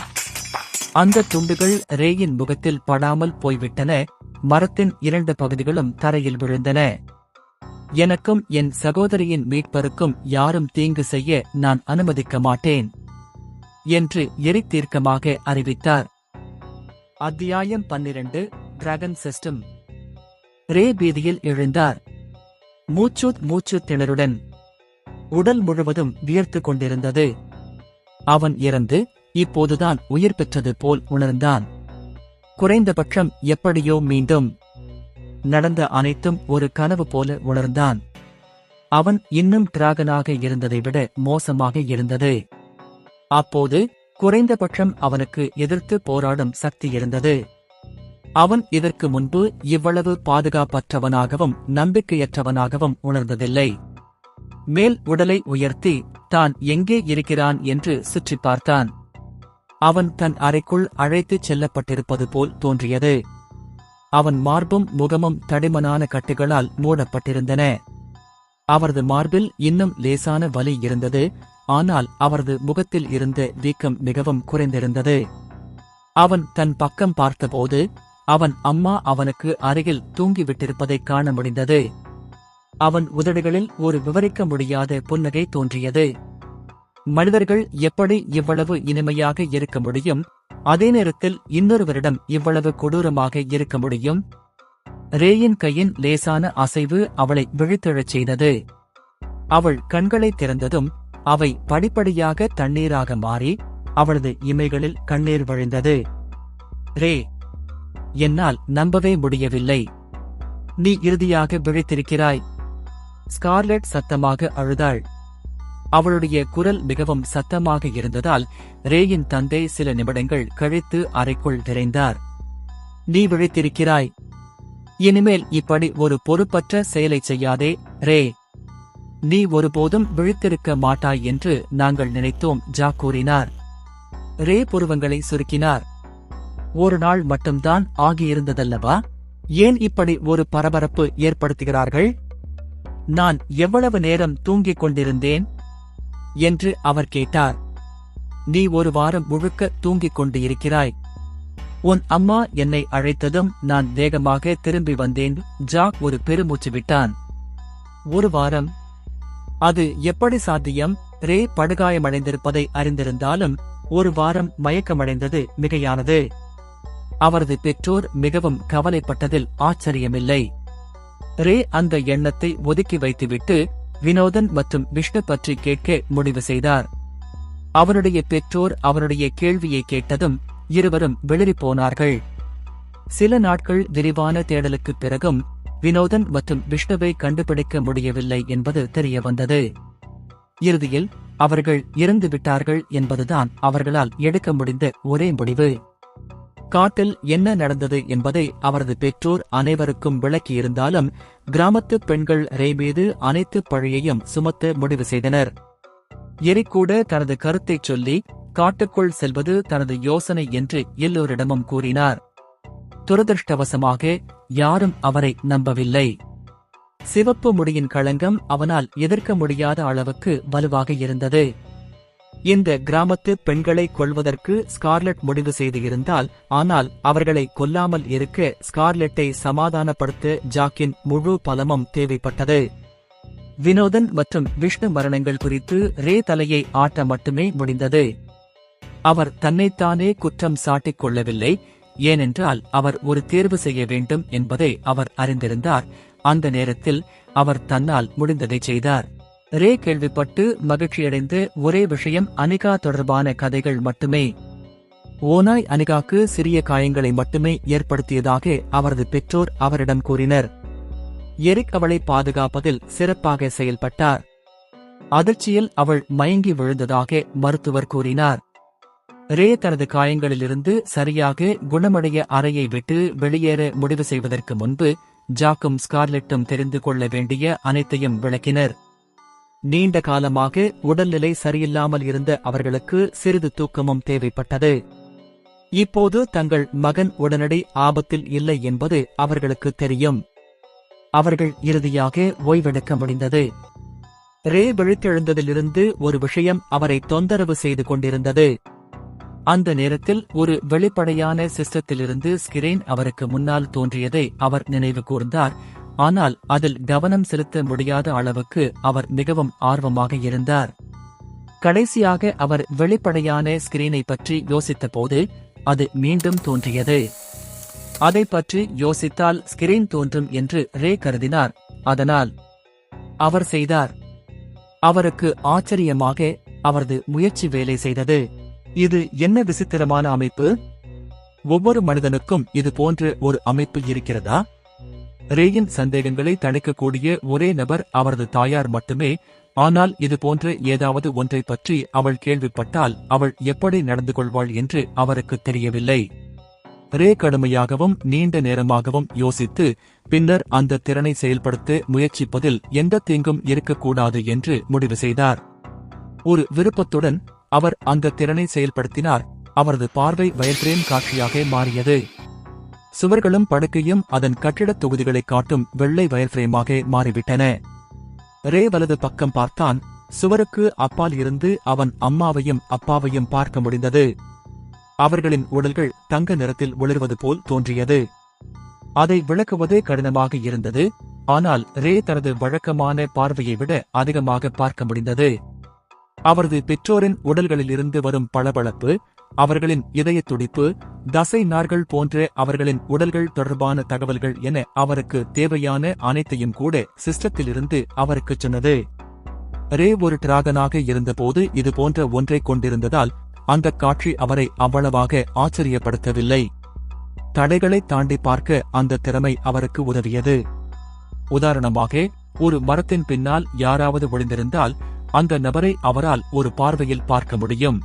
அந்த துண்டுகள் ரேயின் முகத்தில் படாமல் போய்விட்டன. மரத்தின் 2 பகுதிகளும் தரையில் விழுந்தன. எனக்கும் என் சகோதரியின் மீட்பருக்கும் யாரும் தீங்கு செய்ய நான் அனுமதிக்க மாட்டேன் என்று எரிக் தீர்க்கமாக அறிவித்தார். அத்தியாயம் 12. Dragon system. ரே பீதியில் எழுந்தார். மூச்சு திணறுடன் உடல் முழுவதும் வியர்த்து கொண்டிருந்தது. அவன் இறந்து இப்போதுதான் உயிர் பெற்றது போல் உணர்ந்தான். குறைந்தபட்சம் எப்படியோ மீண்டும் நடந்த அனைத்தும் ஒரு கனவு போல உணர்ந்தான். அவன் இன்னும் டிராகனாக இருந்ததை விட மோசமாக இருந்தது. அப்போது குறைந்தபட்சம் அவனுக்கு எதிர்த்து போராடும் சக்தி இருந்தது. அவன் இதற்கு முன்பு இவ்வளவு பாதுகாப்பற்றவனாகவும் நம்பிக்கையற்றவனாகவும் உணர்ந்ததில்லை. மேல் உடலை உயர்த்தி தான் எங்கே இருக்கிறான் என்று சுற்றி பார்த்தான். அவன் தன் அறைக்குள் அழைத்துச் செல்லப்பட்டிருப்பது போல் தோன்றியது. அவன் மார்பும் முகமும் தடிமனான கட்டுகளால் மூடப்பட்டிருந்தன. அவரது மார்பில் இன்னும் லேசான வலி இருந்தது. ஆனால் அவரது முகத்தில் இருந்த வீக்கம் மிகவும் குறைந்திருந்தது. அவன் தன் பக்கம் பார்த்தபோது அவன் அம்மா அவனுக்கு அருகில் தூங்கிவிட்டிருப்பதைக் காண முடிந்தது. அவன் உதடுகளில் ஒரு விவரிக்க முடியாத புன்னகை தோன்றியது. மனிதர்கள் எப்படி இவ்வளவு இனிமையாக இருக்க முடியும்? அதே நேரத்தில் இன்னொருவரிடம் இவ்வளவு கொடூரமாக இருக்க முடியும்? ரேயின் கையின் லேசான அசைவு அவளை விழித்தெழச் செய்தது. அவள் கண்களை திறந்ததும் அவை படிப்படியாக தண்ணீராக மாறி அவளது இமைகளில் கண்ணீர் வழிந்தது. ரே, என்னால் நம்பவே முடியவில்லை. நீ இறுதியாக விழித்திருக்கிறாய். ஸ்கார்லெட் சத்தமாக அழுதாள். அவளுடைய குரல் மிகவும் சத்தமாக இருந்ததால் ரேயின் தந்தை சில நிமிடங்கள் கழித்து அறைக்குள் விரைந்தார். நீ விழித்திருக்கிறாய். இனிமேல் இப்படி ஒரு பொறுப்பற்ற செயலை செய்யாதே ரே. நீ ஒருபோதும் விழித்திருக்க மாட்டாய் என்று நாங்கள் நினைத்தோம், ஜாக் கூறினார். ரே புருவங்களை சுருக்கினார். ஒரு நாள் மட்டும்தான் ஆகியிருந்ததல்லவா? ஏன் இப்படி ஒரு பரபரப்பு ஏற்படுத்துகிறார்கள்? நான் எவ்வளவு நேரம் தூங்கிக் கொண்டிருந்தேன் என்று அவர் கேட்டார். நீ ஒரு வாரம் முழுக்க தூங்கிக் கொண்டு இருக்கிறாய். உன் அம்மா என்னை அழைத்ததும் நான் வேகமாக திரும்பி வந்தேன். ஜாக் ஒரு பெருமூச்சு விட்டான். ஒரு வாரம்? அது எப்படி சாத்தியம்? ரே படுகாயமடைந்திருப்பதை அறிந்திருந்தாலும் ஒரு வாரம் மயக்கமடைந்தது மிகையானது. அவரது பெற்றோர் மிகவும் கவலைப்பட்டதில் ஆச்சரியமில்லை. ரே அந்த எண்ணத்தை ஒதுக்கி வைத்துவிட்டு வினோதன் மற்றும் விஷ்ணு பற்றி கேட்க முடிவு செய்தார். அவருடைய பெற்றோர் அவருடைய கேள்வியை கேட்டதும் இருவரும் வெளிரிப் போனார்கள். சில நாட்கள் விரிவான தேடலுக்குப் பிறகும் வினோதன் மற்றும் விஷ்ணுவை கண்டுபிடிக்க முடியவில்லை என்பது தெரியவந்தது. இறுதியில் அவர்கள் இறந்துவிட்டார்கள் என்பதுதான் அவர்களால் எடுக்க முடிந்த ஒரே முடிவு. காட்டில் என்ன நடந்தது என்பதை அவரது பெற்றோர் அனைவருக்கும் விளக்கியிருந்தாலும் கிராமத்து பெண்கள் ரே மீது அனைத்து பழியையும் சுமத்த முடிவு செய்தனர். எரிக் கூட தனது கருத்தைச் சொல்லி காட்டுக்குள் செல்வது தனது யோசனை என்று எல்லோரிடமும் கூறினார். துரதிருஷ்டவசமாக யாரும் அவரை நம்பவில்லை. சிவப்பு முடியின் களங்கம் அவனால் எதிர்க்க முடியாத அளவுக்கு வலுவாக இருந்தது. இந்த கிராமத்து பெண்களை கொல்வதற்கு ஸ்கார்லெட் முடிவு செய்து இருந்தால், ஆனால் அவர்களை கொல்லாமல் இருக்க ஸ்கார்லெட்டை சமாதானப்படுத்த ஜாக்கின் முழு பலமும் தேவைப்பட்டது. வினோதன் மற்றும் விஷ்ணு மரணங்கள் குறித்து ரே தலையை ஆட்ட மட்டுமே முடிந்தது. அவர் தன்னைத்தானே குற்றம் சாட்டிக் கொள்ளவில்லை, ஏனென்றால் அவர் ஒரு தேர்வு செய்ய வேண்டும் என்பதை அவர் அறிந்திருந்தார். அந்த நேரத்தில் அவர் தன்னால் முடிந்ததை செய்தார். ரே கேள்விப்பட்டு மகிழ்ச்சியடைந்த ஒரே விஷயம் அனிகா தொடர்பான கதைகள் மட்டுமே. ஓநாய் அனிகாக்கு சிறிய காயங்களை மட்டுமே ஏற்படுத்தியதாக அவரது பெற்றோர் அவரிடம் கூறினர். எரிக் அவளை பாதுகாப்பதில் சிறப்பாக செயல்பட்டார். அதிர்ச்சியில் அவள் மயங்கி விழுந்ததாக மருத்துவர் கூறினார். ரே தனது காயங்களிலிருந்து சரியாக குணமடைய அறையை விட்டு வெளியேற முடிவு செய்வதற்கு முன்பு ஜாக்கும் ஸ்கார்லெட்டும் தெரிந்து கொள்ள வேண்டிய அனைத்தையும் விளக்கினர். நீண்ட காலமாக உடல்நிலை சரியில்லாமல் இருந்த அவர்களுக்கு சிறிது தூக்கமும் தேவைப்பட்டது. இப்போது தங்கள் மகன் உடனடி ஆபத்தில் இல்லை என்பது அவர்களுக்கு தெரியும். அவர்கள் இறுதியாக ஓய்வெடுக்க முடிந்தது. ரே விழித்தெழுந்ததிலிருந்து ஒரு விஷயம் அவரை தொந்தரவு செய்து கொண்டிருந்தது. அந்த நேரத்தில் ஒரு வெளிப்படையான சிஸ்டத்திலிருந்து ஸ்கிரீன் அவருக்கு முன்னால் தோன்றியதை அவர் நினைவு கூர்ந்தார். ஆனால் அதில் கவனம் செலுத்த முடியாத அளவுக்கு அவர் மிகவும் ஆர்வமாக இருந்தார். கடைசியாக அவர் வெளிப்படையான ஸ்கிரீனை பற்றி யோசித்தபோது அது மீண்டும் தோன்றியது. அதை பற்றி யோசித்தால் ஸ்கிரீன் தோன்றும் என்று ரே கருதினார். அதனால் அவர் செய்தார். அவருக்கு ஆச்சரியமாக அவரது முயற்சி வேலை செய்தது. இது என்ன விசித்திரமான அமைப்பு! ஒவ்வொரு மனிதனுக்கும் இது போன்ற ஒரு அமைப்பு இருக்கிறதா? ரேயின் சந்தேகங்களை தணிக்கக்கூடிய ஒரே நபர் அவரது தாயார் மட்டுமே. ஆனால் இது போன்ற ஏதாவது ஒன்றை பற்றி அவள் கேள்விப்பட்டால் அவள் எப்படி நடந்து கொள்வாள் என்று அவருக்கு தெரியவில்லை. ரே கடுமையாகவும் நீண்ட நேரமாகவும் யோசித்து பின்னர் அந்த திறனை செயல்படுத்த முயற்சிப்பதில் எந்த தீங்கும் இருக்கக்கூடாது என்று முடிவு செய்தார். ஒரு விருப்பத்துடன் அவர் அந்த திறனை செயல்படுத்தினார். அவரது பார்வை வயர்ஃப்ரேம் காட்சியாக மாறியது. சுவர்களும் படுக்கையும் அதன் கட்டிடத் தொகுதிகளை காட்டும் வெள்ளை வயர்ஃப்ரேமாக மாறிவிட்டன. ரே வலது பக்கம் பார்த்தான். சுவருக்கு அப்பால் இருந்து அவன் அம்மாவையும் அப்பாவையும் பார்க்க முடிந்தது. அவர்களின் உடல்கள் தங்க நிறத்தில் ஒளிர்வது போல் தோன்றியது. அதை விளக்குவது கடினமாக இருந்தது. ஆனால் ரே தனது வழக்கமான பார்வையை விட அதிகமாக பார்க்க முடிந்தது. அவரது பெற்றோரின் உடல்களிலிருந்து வரும் பளபளப்பு, அவர்களின் இதய துடிப்பு, தசை நார்கள் போன்ற அவர்களின் உடல்கள் தொடர்பான தகவல்கள் என அவருக்கு தேவையான அனைத்தையும் கூட சிஸ்டத்திலிருந்து அவருக்கு சொன்னது. ரே ஒரு டிராகனாக இருந்தபோது இது போன்ற ஒன்றை கொண்டிருந்ததால் அந்த காட்சி அவரை அவ்வளவாக ஆச்சரியப்படுத்தவில்லை. தடைகளை தாண்டி பார்க்க அந்த திறமை அவருக்கு உதவியது. உதாரணமாக, ஒரு மரத்தின் பின்னால் யாராவது ஒளிந்திருந்தால் அந்த நபரை அவரால் ஒரு பார்வையில் பார்க்க முடியும்.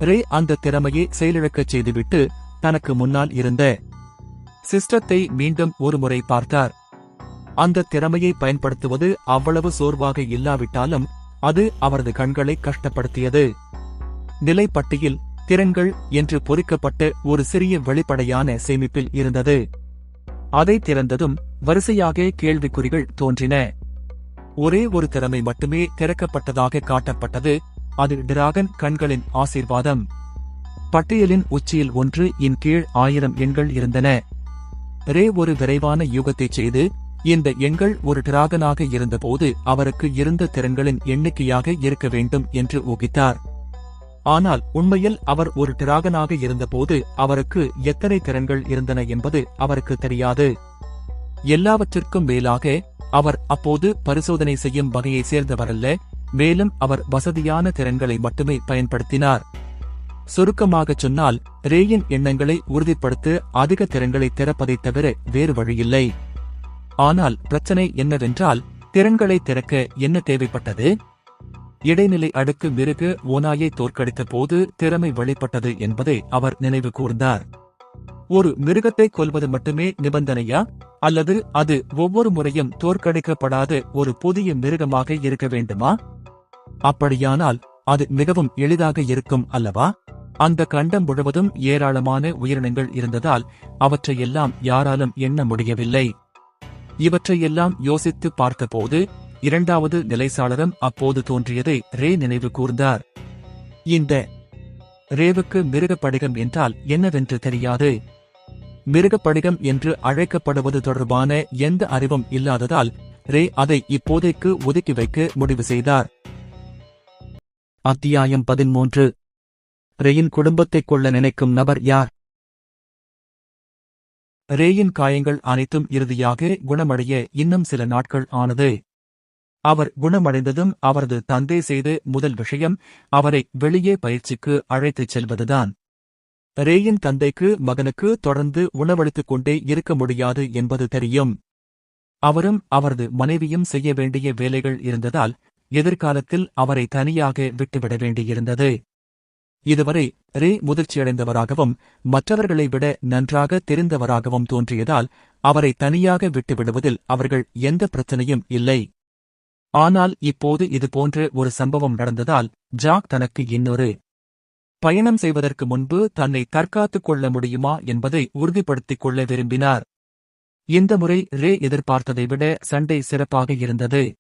ரே அந்த திறமையை செயலிழக்கச் செய்துவிட்டு தனக்கு முன்னால் இருந்த சிஸ்டத்தை மீண்டும் ஒருமுறை பார்த்தார். அந்த திறமையை பயன்படுத்துவது அவ்வளவு சோர்வாக இல்லாவிட்டாலும் அது அவரது கண்களை கஷ்டப்படுத்தியது. நிலைப்பட்டியில் திறன்கள் என்று பொறிக்கப்பட்ட ஒரு சிறிய வெளிப்படையான சேமிப்பில் இருந்தது. அதை திறந்ததும் வரிசையாக கேள்விக்குறிகள் தோன்றின. ஒரே ஒரு திறமை மட்டுமே திறக்கப்பட்டதாக காட்டப்பட்டது. அது டிராகன் கண்களின் ஆசீர்வாதம். பட்டியலின் உச்சியில் 1 இன் கீழ் 1000 எண்கள் இருந்தன. ரே ஒரு விரைவான யூகத்தைச் செய்து இந்த எண்கள் ஒரு டிராகனாக இருந்தபோது அவருக்கு இருந்த திறன்களின் எண்ணிக்கையாக இருக்க வேண்டும் என்று ஊகித்தார். ஆனால் உண்மையில் அவர் ஒரு டிராகனாக இருந்தபோது அவருக்கு எத்தனை திறன்கள் இருந்தன என்பது அவருக்கு தெரியாது. எல்லாவற்றிற்கும் மேலாக அவர் அப்போது பரிசோதனை செய்யும் வகையை சேர்ந்தவரல்ல, மேலும் அவர் வசதியான திறன்களை மட்டுமே பயன்படுத்தினார். சுருக்கமாகச் சொன்னால், ரேயின் எண்ணங்களை உறுதிப்படுத்த அதிக திறன்களை திறப்பதைத் தவிர வேறு வழியில்லை. ஆனால் பிரச்சனை என்னவென்றால் திறன்களை திறக்க என்ன தேவைப்பட்டது? இடைநிலை அடுக்கு மிருக ஓநாயை தோற்கடித்த போது திறமை வெளிப்பட்டது என்பதை அவர் நினைவு கூர்ந்தார். ஒரு மிருகத்தை கொல்வது மட்டுமே நிபந்தனையா, அல்லது அது ஒவ்வொரு முறையும் தோற்கடிக்கப்படாத ஒரு புதிய மிருகமாக இருக்க வேண்டுமா? அப்படியானால் அது மிகவும் எளிதாக இருக்கும் அல்லவா? அந்த கண்டம் முழுவதும் ஏராளமான உயிரினங்கள் இருந்ததால் அவற்றையெல்லாம் யாராலும் எண்ண முடியவில்லை. இவற்றையெல்லாம் யோசித்து பார்த்தபோது இரண்டாவது நிலைசாளரம் அப்போது தோன்றியதை ரே நினைவு கூர்ந்தார். இந்த ரேவுக்கு மிருகப்படிகம் என்றால் என்னவென்று தெரியாது. மிருகப்படிகம் என்று அழைக்கப்படுவது தொடர்பான எந்த அறிவும் இல்லாததால் ரே அதை இப்போதைக்கு ஒதுக்கி வைக்க முடிவு செய்தார். அத்தியாயம் 13. ரேயின் குடும்பத்தைக் கொள்ள நினைக்கும் நபர் யார்? ரேயின் காயங்கள் அனைத்தும் இறுதியாக குணமடைய இன்னும் சில நாட்கள் ஆனது. அவர் குணமடைந்ததும் அவரது தந்தை செய்த முதல் விஷயம் அவரை வெளியே பயிற்சிக்கு அழைத்துச் செல்வதுதான். ரேயின் தந்தைக்கு மகனுக்கு தொடர்ந்து உணவளித்துக் கொண்டே இருக்க முடியாது என்பது தெரியும். அவரும் அவரது மனைவியும் செய்ய வேண்டிய வேலைகள் இருந்ததால் எதிர்காலத்தில் அவரை தனியாக விட்டுவிட வேண்டியிருந்தது. இதுவரை ரே முதிர்ச்சியடைந்தவராகவும் மற்றவர்களை விட நன்றாக தெரிந்தவராகவும் தோன்றியதால் அவரை தனியாக விட்டுவிடுவதில் அவர்கள் எந்த பிரச்சனையும் இல்லை. ஆனால் இப்போது இதுபோன்ற ஒரு சம்பவம் நடந்ததால் ஜாக் தனக்கு இன்னொரு பயணம் செய்வதற்கு முன்பு தன்னை தற்காத்துக் கொள்ள முடியுமா என்பதை உறுதிப்படுத்திக் கொள்ள விரும்பினார். இந்த முறை ரே எதிர்பார்த்ததை விட சண்டை சிறப்பாக இருந்தது.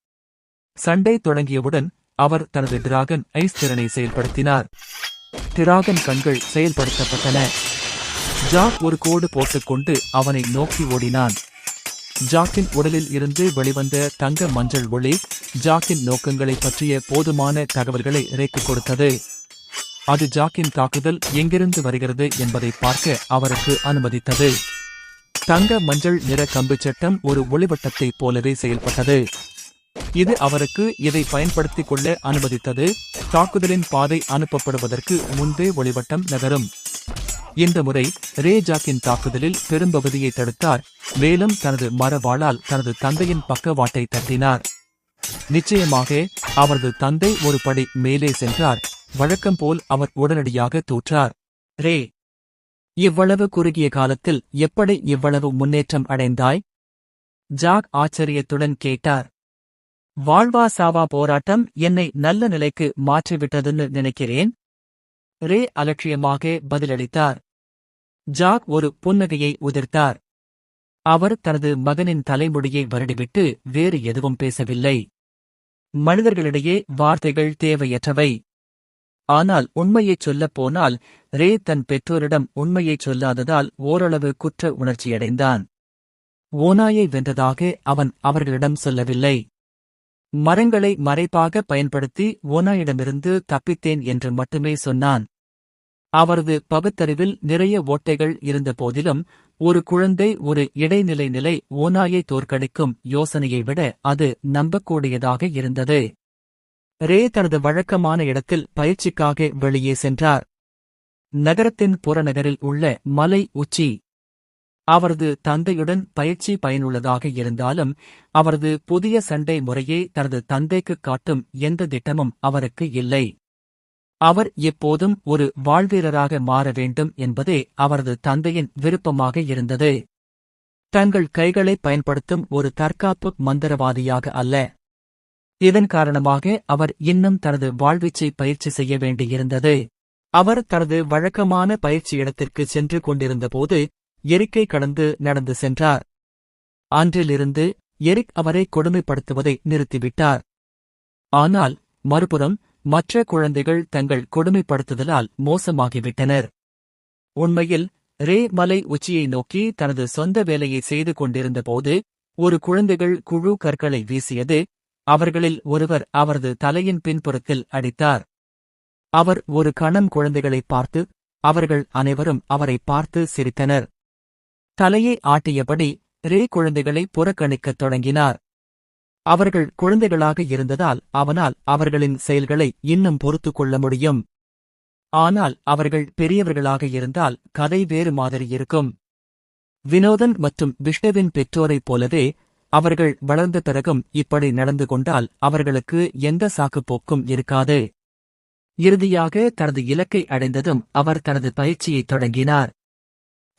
சண்டை தொடங்கியவுடன் அவர் தனது டிராகன் ஐஸ் திறனை செயல்படுத்தினார். டிராகன் கண்கள் செயல்படுத்தப்பட்டன. ஜாக் ஒரு கோடு போட்டுக்கொண்டு அவனை நோக்கி ஓடினான். ஜாக்கின் உடலில் இருந்து வெளிவந்த தங்க மஞ்சள் ஒளி ஜாக்கின் நோக்கங்களை பற்றிய போதுமான தகவல்களை ரேக்கு கொடுத்தது. அது ஜாக்கின் தாக்குதல் எங்கிருந்து வருகிறது என்பதை பார்க்க அவருக்கு அனுமதித்தது. தங்க மஞ்சள் நிற கம்புச் சட்டம் ஒரு ஒளிவட்டத்தைப் போலவே செயல்பட்டது. இது அவருக்கு இதை பயன்படுத்திக் கொள்ள அனுமதித்தது. தாக்குதலின் பாதை அனுப்பப்படுவதற்கு முன்பே ஒளிவட்டம் நகரும். இந்த முறை ரே ஜாக்கின் தாக்குதலில் பெரும்பகுதியை தடுத்தார். மேலும் தனது மரவாளால் தனது தந்தையின் பக்கவாட்டை தட்டினார். நிச்சயமாக அவரது தந்தை ஒரு படி மேலே சென்றார். வழக்கம் போல் அவர் உடனடியாக தோற்றார். ரே, இவ்வளவு குறுகிய காலத்தில் எப்படி இவ்வளவு முன்னேற்றம் அடைந்தாய்? ஜாக் ஆச்சரியத்துடன் கேட்டார். வாழ்வா சாவா போராட்டம் என்னை நல்ல நிலைக்கு மாற்றிவிட்டதுன்னு நினைக்கிறேன். ரே அலட்சியமாக பதிலளித்தார். ஜாக் ஒரு புன்னகையை உதிர்த்தார். அவர் தனது மகனின் தலைமுடியை வருடிவிட்டு வேறு எதுவும் பேசவில்லை. மனிதர்களிடையே வார்த்தைகள் தேவையற்றவை. ஆனால் உண்மையைச் சொல்லப் போனால் ரே தன் பெற்றோரிடம் உண்மையைச் சொல்லாததால் ஓரளவு குற்ற உணர்ச்சியடைந்தான். ஓநாயை வென்றதாக அவன் அவர்களிடம் சொல்லவில்லை. மரங்களை மறைப்பாக பயன்படுத்தி ஓநாயிடமிருந்து தப்பித்தேன் என்று மட்டுமே சொன்னான். அவரது பகுத்தறிவில் நிறைய ஓட்டைகள் இருந்த போதிலும் ஒரு குழந்தை ஒரு இடைநிலை நிலை ஓநாயை தோற்கடிக்கும் யோசனையை விட அது நம்பக்கூடியதாக இருந்தது. ரே தனது வழக்கமான இடத்தில் பயிற்சிக்காக வெளியே சென்றார். நகரத்தின் புறநகரில் உள்ள மலை உச்சி. அவரது தந்தையுடன் பயிற்சி பயனுள்ளதாக இருந்தாலும் அவரது புதிய சண்டை முறையே தனது தந்தைக்குக் காட்டும் எந்த திட்டமும் அவருக்கு இல்லை. அவர் எப்போதும் ஒரு வாழ்வீரராக மாற வேண்டும் என்பதே அவரது தந்தையின் விருப்பமாக இருந்தது. தங்கள் கைகளை பயன்படுத்தும் ஒரு தற்காப்பு மந்திரவாதியாக அல்ல. இதன் காரணமாக அவர் இன்னும் தனது வாழ்வீச்சை பயிற்சி செய்ய வேண்டியிருந்தது. அவர் தனது வழக்கமான பயிற்சி இடத்திற்கு சென்று கொண்டிருந்தபோது எரிக்கை கடந்து நடந்து சென்றார். அன்றிலிருந்து எரிக் அவரை கொடுமைப்படுத்துவதை நிறுத்திவிட்டார். ஆனால் மறுபுறம் மற்ற குழந்தைகள் தங்கள் கொடுமைப்படுத்துதலால் மோசமாகிவிட்டனர். உண்மையில் ரே மலை உச்சியை நோக்கி தனது சொந்த வேலையை செய்து கொண்டிருந்தபோது ஒரு குழந்தைகள் குழு கற்களை வீசியது. அவர்களில் ஒருவர் அவரது தலையின் பின்புறத்தில் அடித்தார். அவர் ஒரு கணம் குழந்தைகளை பார்த்து அவர்கள் அனைவரும் அவரை பார்த்து சிரித்தனர். தலையை ஆட்டியபடி ரே குழந்தைகளை புறக்கணிக்கத் தொடங்கினார். அவர்கள் குழந்தைகளாக இருந்ததால் அவனால் அவர்களின் செயல்களை இன்னும் பொறுத்துக் கொள்ள முடியும். ஆனால் அவர்கள் பெரியவர்களாக இருந்தால் கதை வேறு மாதிரி இருக்கும். வினோதன் மற்றும் விஷ்ணுவின் பெற்றோரைப் போலவே அவர்கள் வளர்ந்த பிறகும் இப்படி நடந்து கொண்டால் அவர்களுக்கு எந்த சாக்குப்போக்கும் இருக்காது. இறுதியாக தனது இலக்கை அடைந்ததும் அவர் தனது பயிற்சியைத் தொடங்கினார்.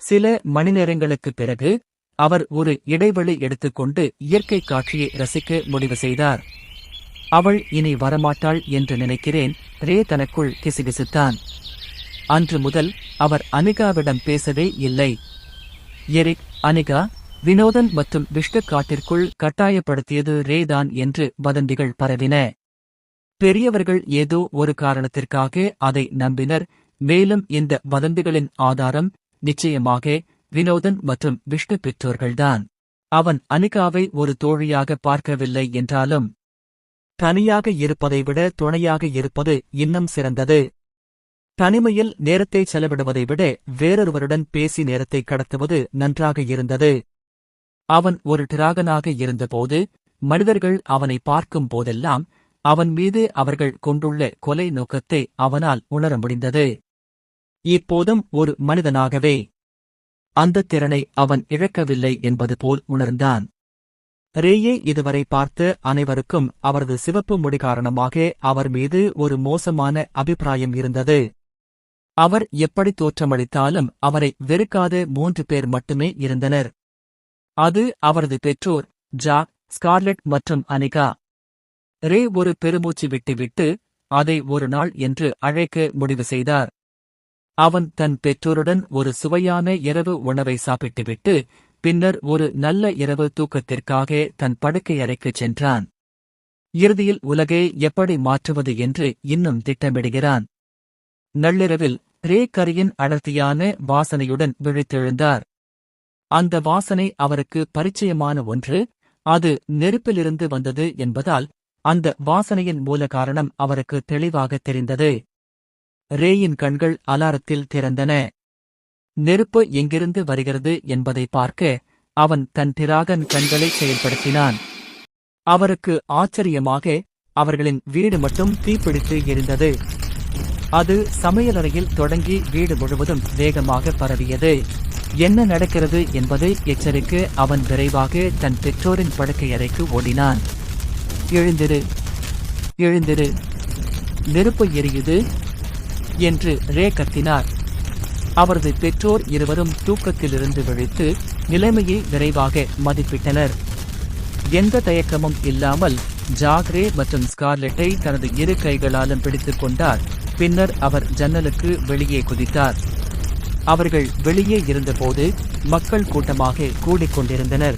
சில மணிநேரங்களுக்குப் பிறகு அவர் ஒரு இடைவெளி எடுத்துக்கொண்டு இயற்கை காட்சியை ரசிக்க முடிவு செய்தார். அவள் இனி வரமாட்டாள் என்று நினைக்கிறேன், ரே தனக்குள் கிசுகிசுத்தான். அன்று முதல் அவர் அனிகாவிடம் பேசவே இல்லை. எரிக், அனிகா, வினோதன் மற்றும் விஷ்ணு காட்டிற்குள் கட்டாயப்படுத்தியது ரேதான் என்று வதந்திகள் பரவின. பெரியவர்கள் ஏதோ ஒரு காரணத்திற்காக அதை நம்பினர். மேலும் இந்த வதந்திகளின் ஆதாரம் நிச்சயமாக வினோதன் மற்றும் விஷ்ணு பெற்றோர்கள்தான். அவன் அனிகாவை ஒரு தோழியாக பார்க்கவில்லை என்றாலும் தனியாக இருப்பதை விட துணையாக இருப்பது இன்னும் சிறந்தது. தனிமையில் நேரத்தை செலவிடுவதை விட வேறொருவருடன் பேசி நேரத்தை கடத்துவது நன்றாக இருந்தது. அவன் ஒரு டிராகனாக இருந்தபோது மனிதர்கள் அவனை பார்க்கும் போதெல்லாம் அவன் மீது அவர்கள் கொண்டுள்ள கொலை நோக்கத்தை அவனால் உணர முடிந்தது. இப்போதும் ஒரு மனிதனாகவே அந்த திறனை அவன் இழக்கவில்லை என்பது போல் உணர்ந்தான். ரேயை இதுவரை பார்த்த அனைவருக்கும் அவரது சிவப்பு முடி காரணமாக அவர் மீது ஒரு மோசமான அபிப்பிராயம் இருந்தது. அவர் எப்படி தோற்றமளித்தாலும் அவரை வெறுக்காத 3 பேர் மட்டுமே இருந்தனர். அது அவரது பெற்றோர், ஜாக், ஸ்கார்லெட் மற்றும் அனிகா. ரே ஒரு பெருமூச்சு விட்டுவிட்டு அதை ஒரு நாள் என்று அழைக்க முடிவு செய்தார். அவன் தன் பெற்றோருடன் ஒரு சுவையான இரவு உணவை சாப்பிட்டுவிட்டு பின்னர் ஒரு நல்ல இரவு தூக்கத்திற்காக தன் படுக்கை அறைக்குச் சென்றான். இறுதியில் உலகை எப்படி மாற்றுவது என்று இன்னும் திட்டமிடுகிறான். நள்ளிரவில் ரே கரியின் அடர்த்தியான வாசனையுடன் விழித்தெழுந்தார். அந்த வாசனை அவருக்கு பரிச்சயமான ஒன்று. அது நெருப்பிலிருந்து வந்தது என்பதால் அந்த வாசனையின் மூல காரணம் அவருக்கு தெளிவாக தெரிந்தது. ரேயின் கண்கள் அலாரத்தில் திறந்தன. நெருப்பு எங்கிருந்து வருகிறது என்பதை பார்க்க அவன் தன் டிராகன் கண்களை செயல்படுத்தினான். அவருக்கு ஆச்சரியமாக அவர்களின் வீடு மட்டும் தீப்பிடித்து எரிந்தது. அது சமையலறையில் தொடங்கி வீடு முழுவதும் வேகமாக பரவியது. என்ன நடக்கிறது என்பதை எச்சரிக்க அவன் விரைவாக தன் பெற்றோரின் படுக்கையறைக்கு ஓடினான். எழுந்திரு, எழுந்திரு, நெருப்பு எரியுது என்று ரே கத்தினார். அவரது பெற்றோர் இருவரும் தூக்கத்திலிருந்து விழித்து நிலைமையை விரைவாக மதிப்பிட்டனர். எந்த தயக்கமும் இல்லாமல் ஜாக் ரே மற்றும் ஸ்கார்லெட்டை தனது இரு கைகளாலும் பிடித்துக் கொண்டார். பின்னர் அவர் ஜன்னலுக்கு வெளியே குதித்தார். அவர்கள் வெளியே இருந்தபோது மக்கள் கூட்டமாக கூடிக்கொண்டிருந்தனர்.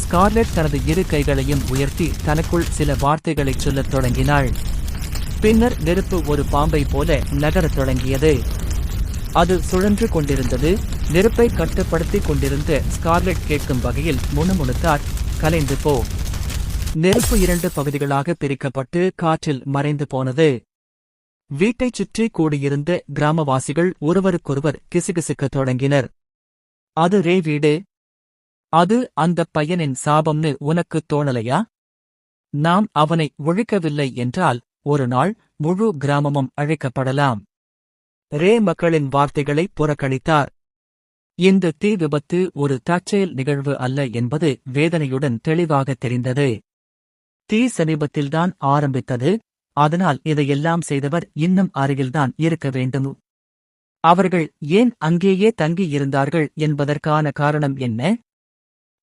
ஸ்கார்லெட் தனது இரு கைகளையும் உயர்த்தி தனக்குள் சில வார்த்தைகளைச் சொல்லத் தொடங்கினாள். பின்னர் நெருப்பு ஒரு பாம்பை போல நகரத் தொடங்கியது. அது சுழன்று கொண்டிருந்தது. நெருப்பை கட்டுப்படுத்திக் கொண்டிருந்த ஸ்கார்லெட் கேட்கும் வகையில் முணுமுணுத்தார், கலைந்து போ. நெருப்பு 2 பகுதிகளாக பிரிக்கப்பட்டு காற்றில் மறைந்து போனது. வீட்டைச் சுற்றி கூடியிருந்த கிராமவாசிகள் ஒருவருக்கொருவர் கிசுகிசுக்கத் தொடங்கினர். அது ரே வீடு. அது அந்தப் பையனின் சாபம்னு உனக்குத் தோணலையா? நாம் அவனை ஒழிக்கவில்லை என்றால் ஒரு நாள் முழு கிராமமும் அழிக்கப்படலாம். ரே மக்களின் வார்த்தைகளை புறக்கணித்தார். இந்த தீ விபத்து ஒரு தற்செயல் நிகழ்வு அல்ல என்பது வேதனையுடன் தெளிவாக தெரிந்தது. தீ சமீபத்தில்தான் ஆரம்பித்தது. அதனால் இதையெல்லாம் செய்தவர் இன்னும் அருகில்தான் இருக்க வேண்டும். அவர்கள் ஏன் அங்கேயே தங்கியிருந்தார்கள் என்பதற்கான காரணம் என்ன?